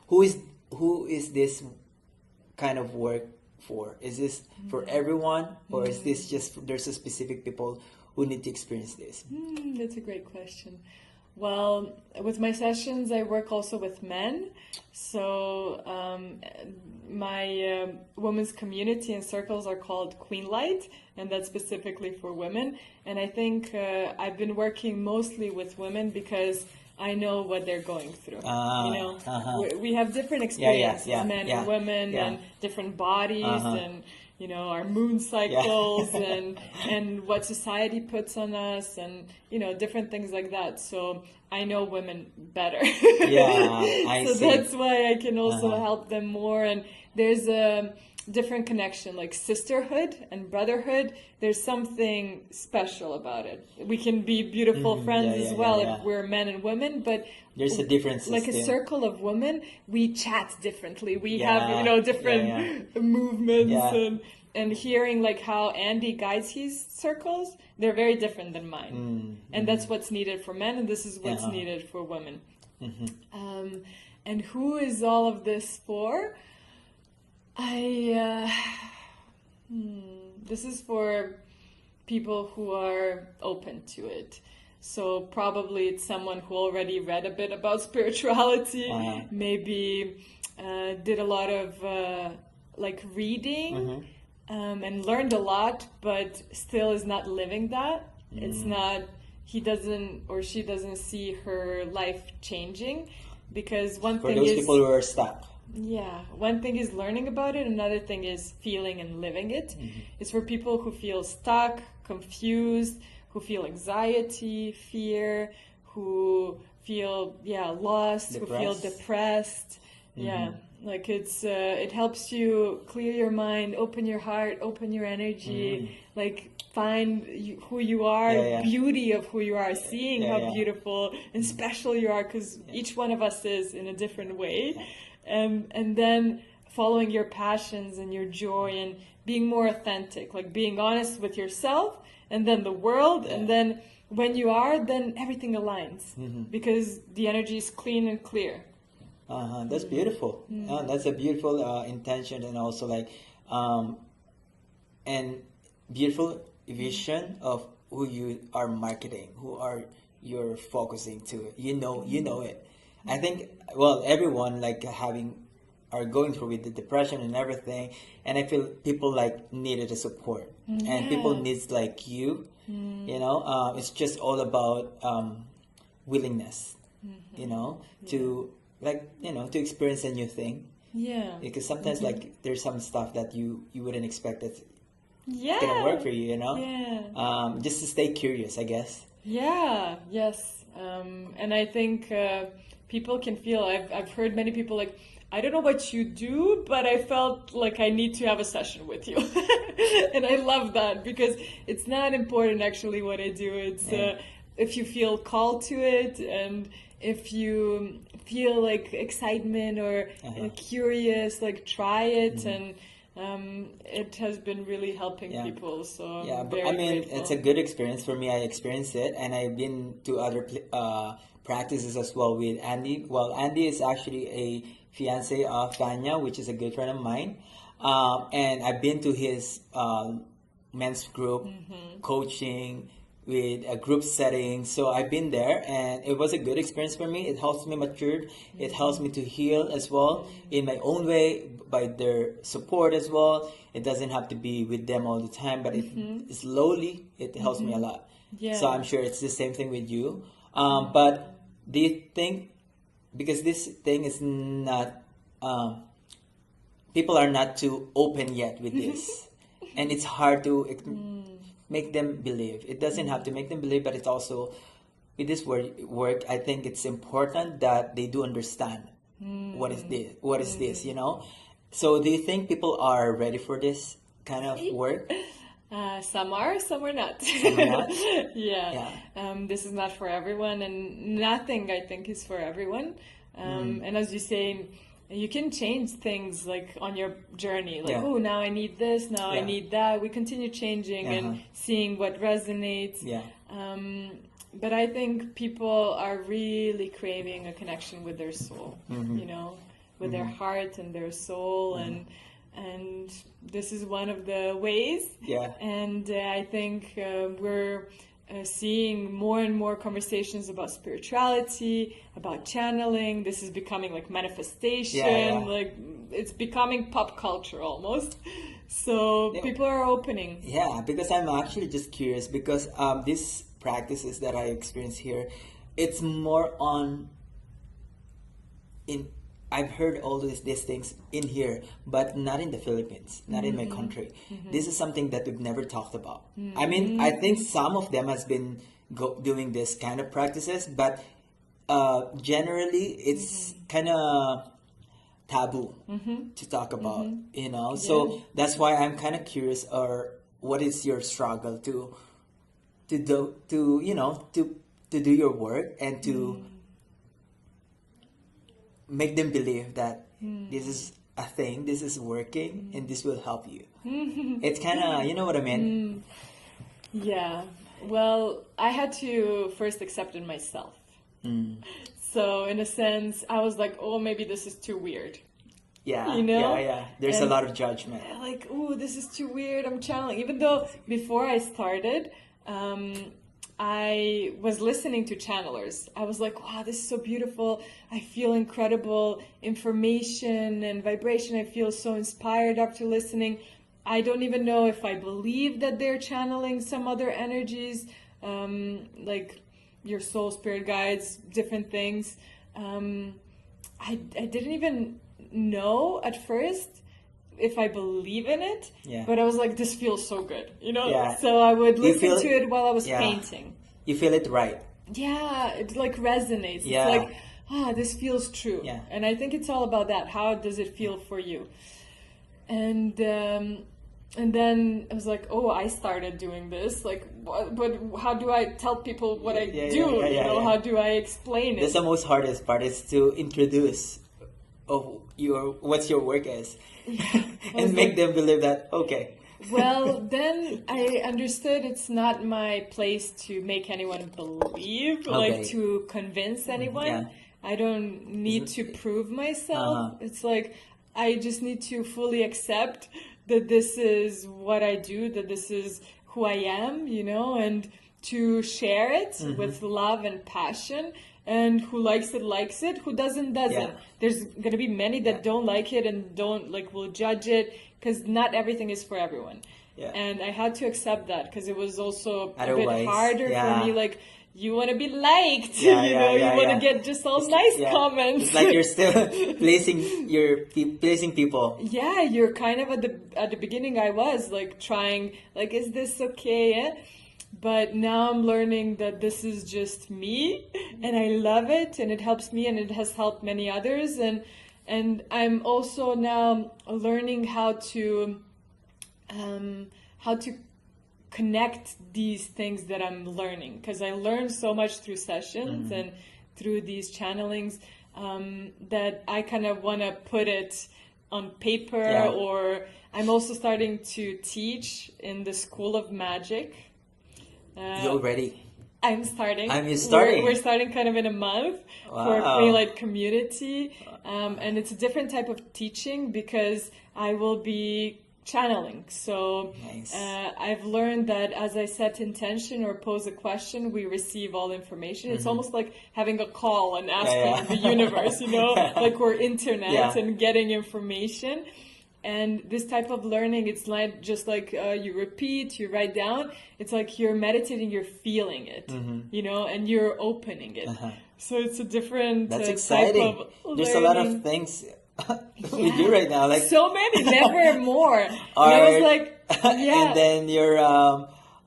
Who is this kind of work for? Is this for everyone, or is this just there's a specific people who need to experience this? That's a great question. Well, with my sessions, I work also with men. So my women's community and circles are called Queen Light, and that's specifically for women. And I think I've been working mostly with women because I know what they're going through. We have different experiences, men and women, and different bodies, and our moon cycles, and what society puts on us, and different things like that. So I know women better. I so see. that's why I can also help them more. And there's different connection, like sisterhood and brotherhood. There's something special about it. We can be beautiful friends as well if we're men and women, but there's a difference. Like a circle of women, we chat differently. We have, different movements and hearing like how Andy guides his circles, they're very different than mine. And that's what's needed for men, and this is what's needed for women. And who is all of this for? This is for people who are open to it. So probably it's someone who already read a bit about spirituality, maybe did a lot of reading and learned a lot, but still is not living that. It's not, he doesn't or she doesn't see her life changing, because one thing is... For those people who are stuck. Yeah, one thing is learning about it, another thing is feeling and living it. It's for people who feel stuck, confused, who feel anxiety, fear, who feel lost, who feel depressed. Like it helps you clear your mind, open your heart, open your energy, like find who you are, beauty of who you are, seeing how beautiful and special you are, because each one of us is in a different way. And then following your passions and your joy and being more authentic, like being honest with yourself and then the world. And then when you are, then everything aligns because the energy is clean and clear. That's beautiful. That's a beautiful intention, and also like and beautiful vision of who you are marketing, who are you're focusing to. You know it. I think, well, everyone like are going through with the depression and everything, and I feel people like needed a support, and people needs like you. It's just all about willingness, to to experience a new thing. Yeah. Because sometimes like there's some stuff that you wouldn't expect that's gonna work for you. Yeah. Just to stay curious, I guess. Yeah. Yes. And I think. People can feel, I've heard many people like, I don't know what you do, but I felt like I need to have a session with you. And I love that, because it's not important actually what I do. It's if you feel called to it, and if you feel like excitement or curious, like try it. And it has been really helping people. So but I mean, grateful. It's a good experience for me. I experienced it, and I've been to other practices as well with Andy. Well, Andy is actually a fiance of Vanja, which is a good friend of mine. And I've been to his men's group coaching with a group setting. So I've been there, and it was a good experience for me. It helps me mature. It helps me to heal as well in my own way, by their support as well. It doesn't have to be with them all the time, but slowly it helps me a lot. Yeah. So I'm sure it's the same thing with you. But do you think, because this thing is not, people are not too open yet with this, and it's hard to make them believe. It doesn't have to make them believe, but it's also, with this work, I think it's important that they do understand what is this, So do you think people are ready for this kind of work? Some are, some are not. Some are not? Yeah. This is not for everyone, and nothing, I think, is for everyone. And as you say, you can change things like on your journey, like, oh, now I need this, now I need that. We continue changing and seeing what resonates. But I think people are really craving a connection with their soul, with their heart and their soul, and this is one of the ways. Yeah. And I think we're seeing more and more conversations about spirituality, about channeling. This is becoming like manifestation, like it's becoming pop culture almost. So people are opening. Yeah, because I'm actually just curious, because these practices that I experience here, it's more on I've heard all these things in here, but not in the Philippines, not in my country. This is something that we've never talked about. I mean, I think some of them has been doing this kind of practices, but generally it's kind of taboo to talk about, you know. So that's why I'm kind of curious, or what is your struggle to do, to you know, to do your work and to make them believe that this is a thing, this is working, and this will help you. It's kind of, you know what I mean? Yeah. Well, I had to first accept it myself. So in a sense, I was like, oh, maybe this is too weird. Yeah, You know? yeah. There's a lot of judgment. Like, oh, this is too weird, I'm channeling. Even though before I started, I was listening to channelers. I was like, wow, this is so beautiful. I feel incredible information and vibration. I feel so inspired after listening. I don't even know if I believe that they're channeling some other energies, like your soul, spirit guides, different things. I didn't even know at first if I believe in it, but I was like, this feels so good, you know? Yeah. So I would listen to it while I was painting. You feel it right. Yeah, it like resonates. Yeah. It's like, this feels true. Yeah. And I think it's all about that. How does it feel for you? And then I was like, oh, I started doing this. Like, but how do I tell people what I do? How do I explain it? That's the most hardest part, is to introduce what your work is, and make them believe that, okay. Well, then I understood it's not my place to make anyone believe, like to convince anyone. Yeah. I don't need to prove myself. It's like, I just need to fully accept that this is what I do, that this is who I am, you know, and to share it with love and passion. And who likes it, who doesn't. Yeah. There's going to be many that don't like it and will judge it, because not everything is for everyone. Yeah. And I had to accept that, because it was also a Otherwise, bit harder for me. Like, you want to be liked, you want to get just all nice comments. It's like you're still pleasing people. Yeah, you're kind of at the beginning. I was like trying, like, is this okay? Yeah? But now I'm learning that this is just me, and I love it, and it helps me, and it has helped many others. And I'm also now learning how to connect these things that I'm learning, because I learned so much through sessions and through these channelings, that I kind of want to put it on paper. Or I'm also starting to teach in the School of Magic. You already? I'm starting. You starting? We're starting kind of in a month for Greenlight community. And it's a different type of teaching, because I will be channeling. So nice. I've learned that as I set intention or pose a question, we receive all information. It's almost like having a call and asking the universe, you know, like we're internet and getting information. And this type of learning, it's like just like you repeat, you write down. It's like you're meditating, you're feeling it, you know, and you're opening it. So it's a different That's exciting. type of There's a lot of things with you right now, like so many, never more. And I was like, and then you're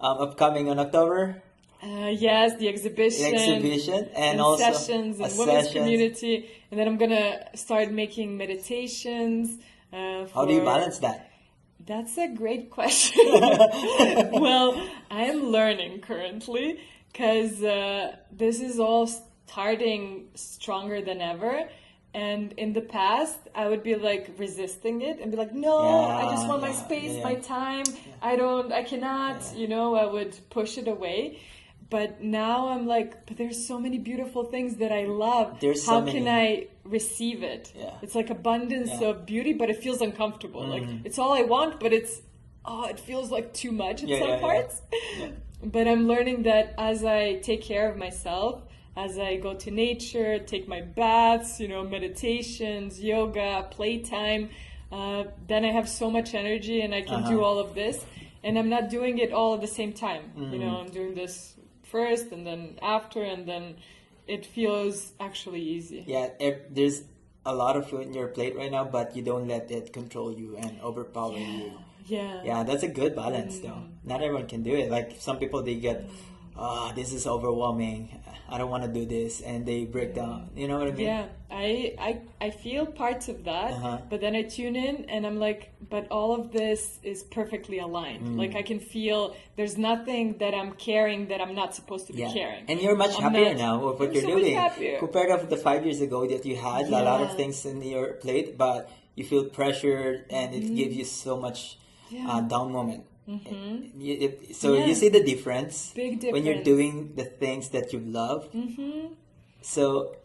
upcoming on October. Yes, the exhibition, and also sessions and women's community, and then I'm gonna start making meditations. How do you balance that? That's a great question. Well, I am learning currently, because this is all starting stronger than ever. And in the past, I would be like resisting it and be like, no, I just want my space, my time. I cannot, you know, I would push it away. But now I'm like, but there's so many beautiful things that I love. How can I receive it? It's like abundance of beauty, but it feels uncomfortable. Like, it's all I want, but it feels like too much in some parts. But I'm learning that as I take care of myself, as I go to nature, take my baths, you know, meditations, yoga, playtime, then I have so much energy and I can do all of this. And I'm not doing it all at the same time. You know, I'm doing this first and then after, and then it feels actually easy. Yeah, there's a lot of food in your plate right now, but you don't let it control you and overpower you. Yeah. Yeah, that's a good balance though. Not everyone can do it. Like some people, they get this is overwhelming. I don't want to do this, and they break down. You know what I mean? Yeah, I feel parts of that, but then I tune in and I'm like, but all of this is perfectly aligned. Like I can feel there's nothing that I'm carrying that I'm not supposed to be carrying. And you're much happier now with what you're doing compared to the 5 years ago that you had a lot of things in your plate, but you feel pressured and it gives you so much down moment. You see the difference, Big difference when you're doing the things that you love. So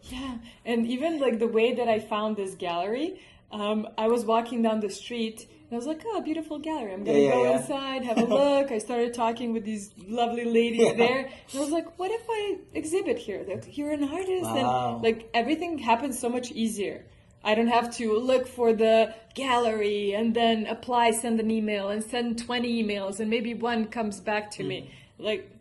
and even like the way that I found this gallery, I was walking down the street and I was like, oh, beautiful gallery, I'm gonna go inside, have a look. I started talking with these lovely ladies there, and I was like, what if I exhibit here? They're like, you're an artist. And like everything happens so much easier. I don't have to look for the gallery and then apply, send an email and send 20 emails and maybe one comes back to me. Like,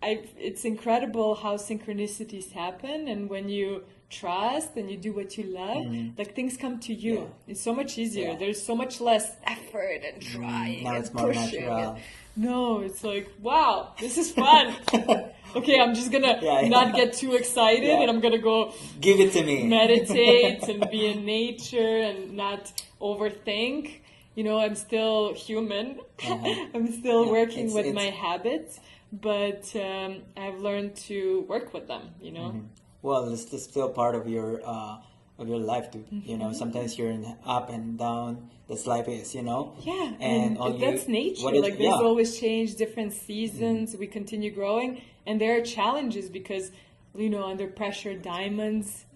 it's incredible how synchronicities happen, and when you trust and you do what you love, like things come to you. It's so much easier. There's so much less effort and trying now and it's more pushing. natural. No, it's like, wow, this is fun. Okay, I'm just gonna not get too excited and I'm gonna go give it to me. Meditate and be in nature and not overthink. You know, I'm still human. I'm still working with my habits, but I've learned to work with them, you know. Well, it's still part of your life too. You know, sometimes you're in up and down. That's life is, you know. Yeah, and that's nature. Like there's always change, different seasons. We continue growing, and there are challenges because, you know, under pressure, diamonds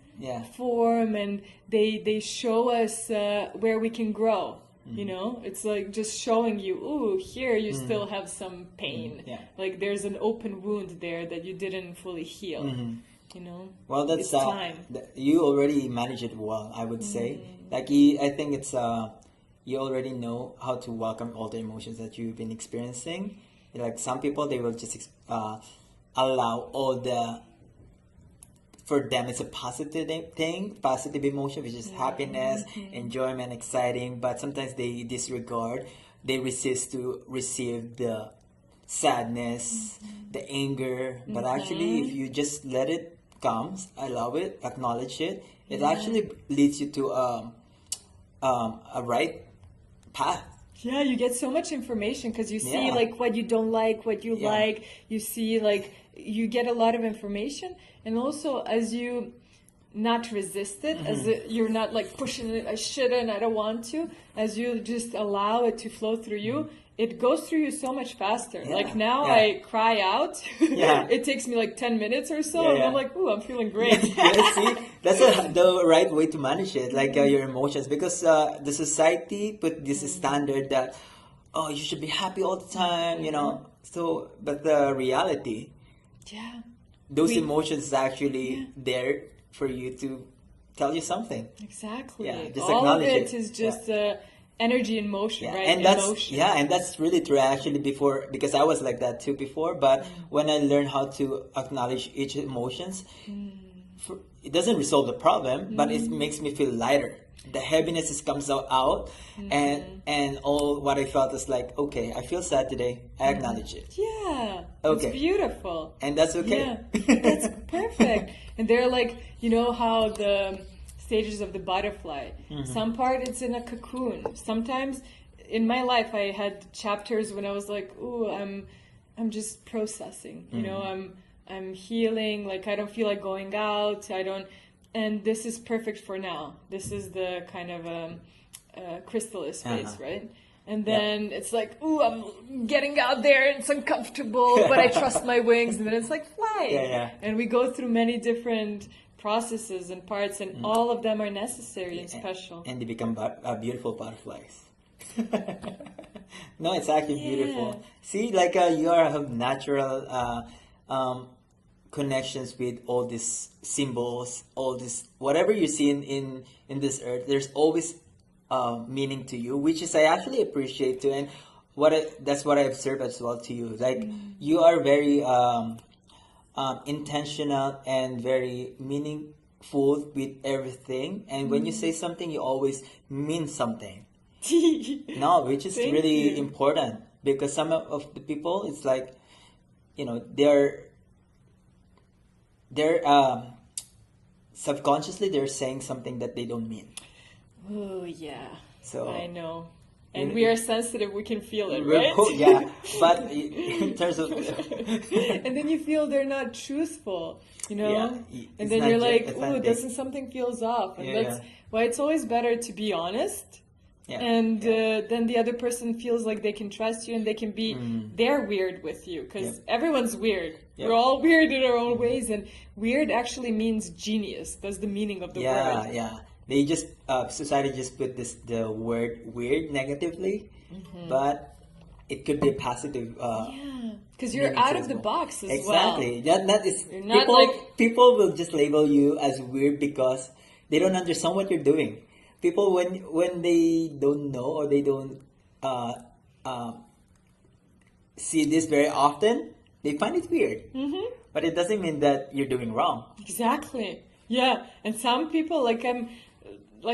form, and they show us where we can grow. You know, it's like just showing you, ooh, here you still have some pain. Like there's an open wound there that you didn't fully heal. You know, well, that's time. You already manage it well, I would say. Like I think it's you already know how to welcome all the emotions that you've been experiencing. Like some people, they will just allow all the, for them it's a positive thing, positive emotion, which is happiness, enjoyment, exciting. But sometimes they disregard, they resist to receive the sadness, the anger. But actually, if you just let it come, allow it, acknowledge it, it actually leads you to a right path. Yeah, you get so much information because you see like what you don't like, what you like. You see like you get a lot of information, and also as you not resist it, as you're not like pushing it, I shouldn't, I don't want to, as you just allow it to flow through you, it goes through you so much faster. Like now I cry out. It takes me like 10 minutes or so, and I'm like, ooh, I'm feeling great. See, that's the right way to manage it, like your emotions, because the society put this standard that, oh, you should be happy all the time, you know. So, but the reality, those emotions are actually there for you to tell you something. Exactly. Just all of acknowledge it is just energy in motion, right? And emotion. That's really true actually. Before, because I was like that too before, but when I learned how to acknowledge each emotions, it doesn't resolve the problem, but it makes me feel lighter. The heaviness just comes out, and all what I felt is like, okay, I feel sad today, I acknowledge it. It's beautiful, and that's okay. That's perfect. And they're like, you know how the stages of the butterfly, some part it's in a cocoon. Sometimes in my life I had chapters when I was like, ooh, I'm just processing, you know, I'm healing, like I don't feel like going out, and this is perfect for now. This is the kind of chrysalis phase, right? And then it's like, ooh, I'm getting out there, it's uncomfortable, but I trust my wings, and then it's like flying. And we go through many different processes and parts, and all of them are necessary and special. And they become beautiful butterflies. No, it's actually beautiful. See, like you have natural connections with all these symbols, all this, whatever you see in this earth, there's always meaning to you, which is I actually appreciate too. And that's what I observe as well to you. Like you are very intentional and very meaningful with everything. And when you say something, you always mean something. Which is really important, because some of the people, it's like, you know, they're they're subconsciously they're saying something that they don't mean. Oh, yeah. So I know. And we are sensitive, we can feel it, we're right? yeah, but in terms of And then you feel they're not truthful, you know? Yeah, And it's then not you're like, ooh, authentic. doesn't something feels off? And Yeah, that's yeah. why it's always better to be honest. Yeah, And yeah. then the other person feels like they can trust you and they can be, they're weird with you because Yep. everyone's weird. Yep. We're all weird in our own ways, and weird actually means genius. That's the meaning of the Yeah, word. yeah. They just society just put the word weird negatively, but it could be a positive. Yeah, because you're Meaning out too of as the well. box as Exactly. well. That is You're not people. like- People will just label you as weird because they don't understand what you're doing. People when they don't know or they don't uh, uh, see this very often, they find it weird. But it doesn't mean that you're doing wrong. Exactly. Yeah, and some people like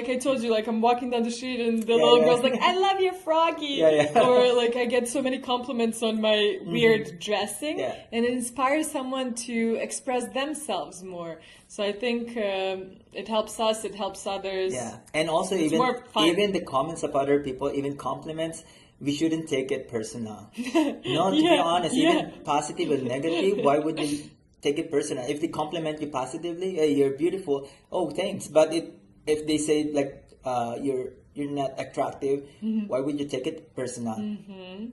I told you, like I'm walking down the street and the little yeah. girl's like, "I love your froggy," Yeah. or like I get so many compliments on my weird dressing, Yeah. and it inspires someone to express themselves more. So I think it helps us, it helps others. Yeah, and also more fun. even the comments of other people, even compliments, we shouldn't take it personal. No, to be Yeah, honest, yeah. even positive and negative, why would you take it personal? If they compliment you positively, hey, you're beautiful. Oh, thanks. But if they say like you're not attractive, why would you take it personal?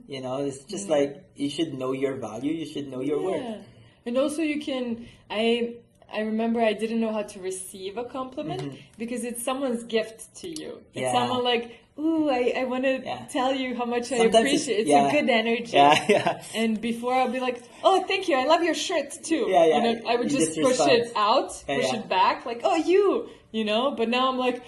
You know, it's just like you should know your value. You should know your worth. And also you can I remember I didn't know how to receive a compliment because it's someone's gift to you. It's Yeah. someone like, ooh, I want to Yeah. tell you how much I Sometimes appreciate. It's yeah. a good energy. Yeah. And before I'll be like, oh, thank you, I love your shirt too. Yeah. You know, I would You just just push respond. it out, push Yeah. it back, like, oh, you know. But now I'm like,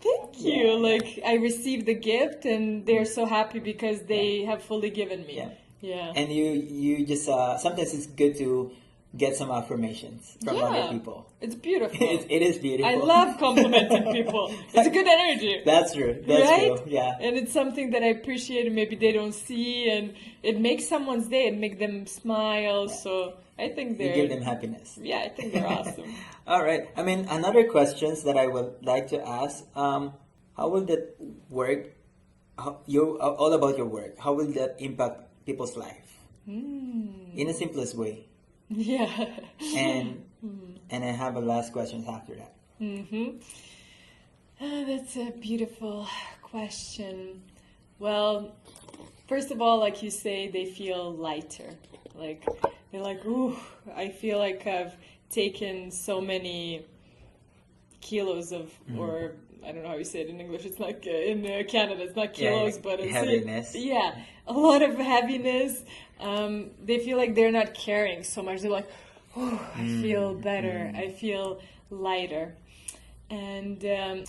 thank you. Yeah. Like I received the gift, and they're so happy because they have fully given me. Yeah. Yeah. And you just sometimes it's good to get some affirmations from other people. It's beautiful. It is beautiful. I love complimenting people. It's a good energy. That's true. That's right? true. Yeah. And it's something that I appreciate and maybe they don't see, and it makes someone's day and make them smile. Yeah. So I think You they're give them happiness. yeah, I think they're awesome. All right. I mean, another questions that I would like to ask. How will that work? All about your work. How will that impact people's life in the simplest way? Yeah. And I have a last question after that. That's a beautiful question. Well, first of all, like you say, they feel lighter. Like they're like, ooh, I feel like I've taken so many kilos of, or I don't know how you say it in English. It's like in Canada, it's not kilos, but it's heaviness. Yeah, a lot of heaviness. They feel like they're not carrying so much. They're like, oh, I feel better. I feel lighter. And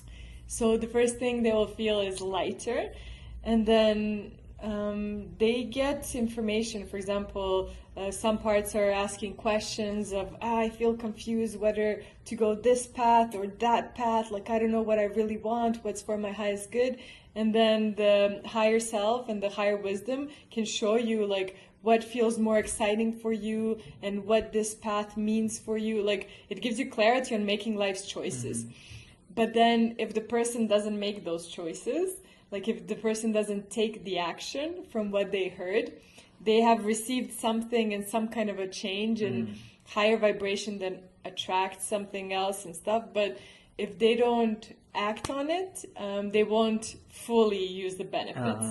so the first thing they will feel is lighter. And then they get information. For example, some parts are asking questions of, I feel confused whether to go this path or that path. Like, I don't know what I really want, what's for my highest good. And then the higher self and the higher wisdom can show you, like, what feels more exciting for you and what this path means for you. Like, it gives you clarity on making life's choices. But then if the person doesn't make those choices, like if the person doesn't take the action from what they heard, they have received something and some kind of a change and higher vibration that attracts something else and stuff. But if they don't act on it, they won't fully use the benefits.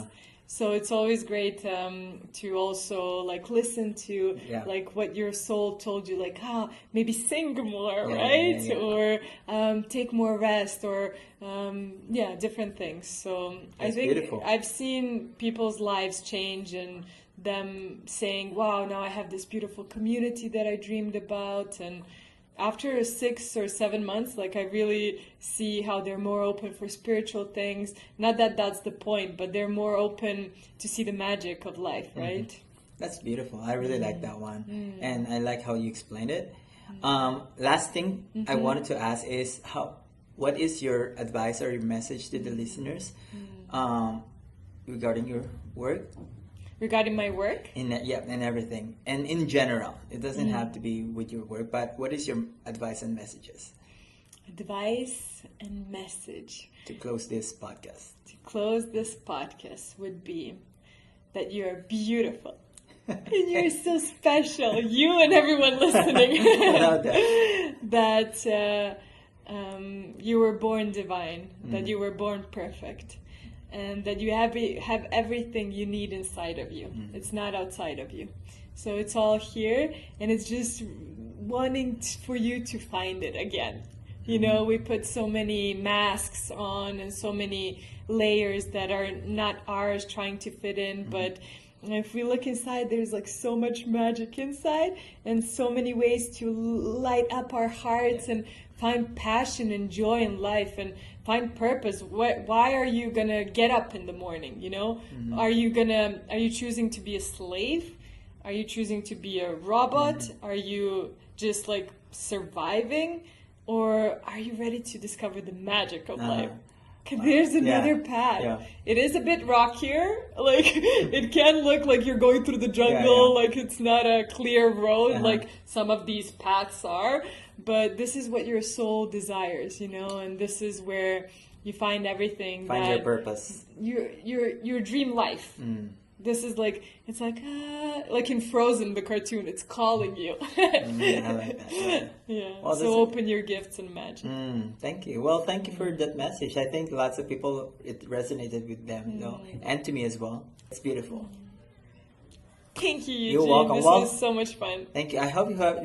So it's always great to also like listen to like what your soul told you, like maybe sing more, right? Or take more rest, or different things. So That's I think beautiful. I've seen people's lives change and them saying, wow, now I have this beautiful community that I dreamed about. And after 6 or 7 months, like I really see how they're more open for spiritual things. Not that that's the point, but they're more open to see the magic of life, right? That's beautiful. I really like that one, and I like how you explained it. Last thing I wanted to ask is what is your advice or your message to the listeners regarding your work? regarding my work. And everything. And in general, it doesn't have to be with your work, but what is your advice and messages? Advice and message. To close this podcast. To close this podcast would be that you're beautiful. And you're so special. You and everyone listening. Without that you were born divine. That you were born perfect. And that you have everything you need inside of you. It's not outside of you. So it's all here, and it's just wanting for you to find it again. You know, we put so many masks on and so many layers that are not ours, trying to fit in. But if we look inside, there's like so much magic inside, and so many ways to light up our hearts and find passion and joy in life and find purpose. Why are you gonna get up in the morning? You know, are you choosing to be a slave? Are you choosing to be a robot? Are you just like surviving? Or are you ready to discover the magic of life? There's another path. Yeah. It is a bit rockier. Like, it can look like you're going through the jungle, like it's not a clear road, like some of these paths are. But this is what your soul desires, you know, and this is where you find everything. Find your purpose. Your dream life. This is like, it's like in Frozen, the cartoon, it's calling you. I like that. Yeah. Well, so open your gifts and imagine. Thank you. Well, thank you for that message. I think lots of people, it resonated with them, you know, and to me as well. It's beautiful. Thank you, Eugene. You're welcome. This was so much fun. Thank you. I hope you have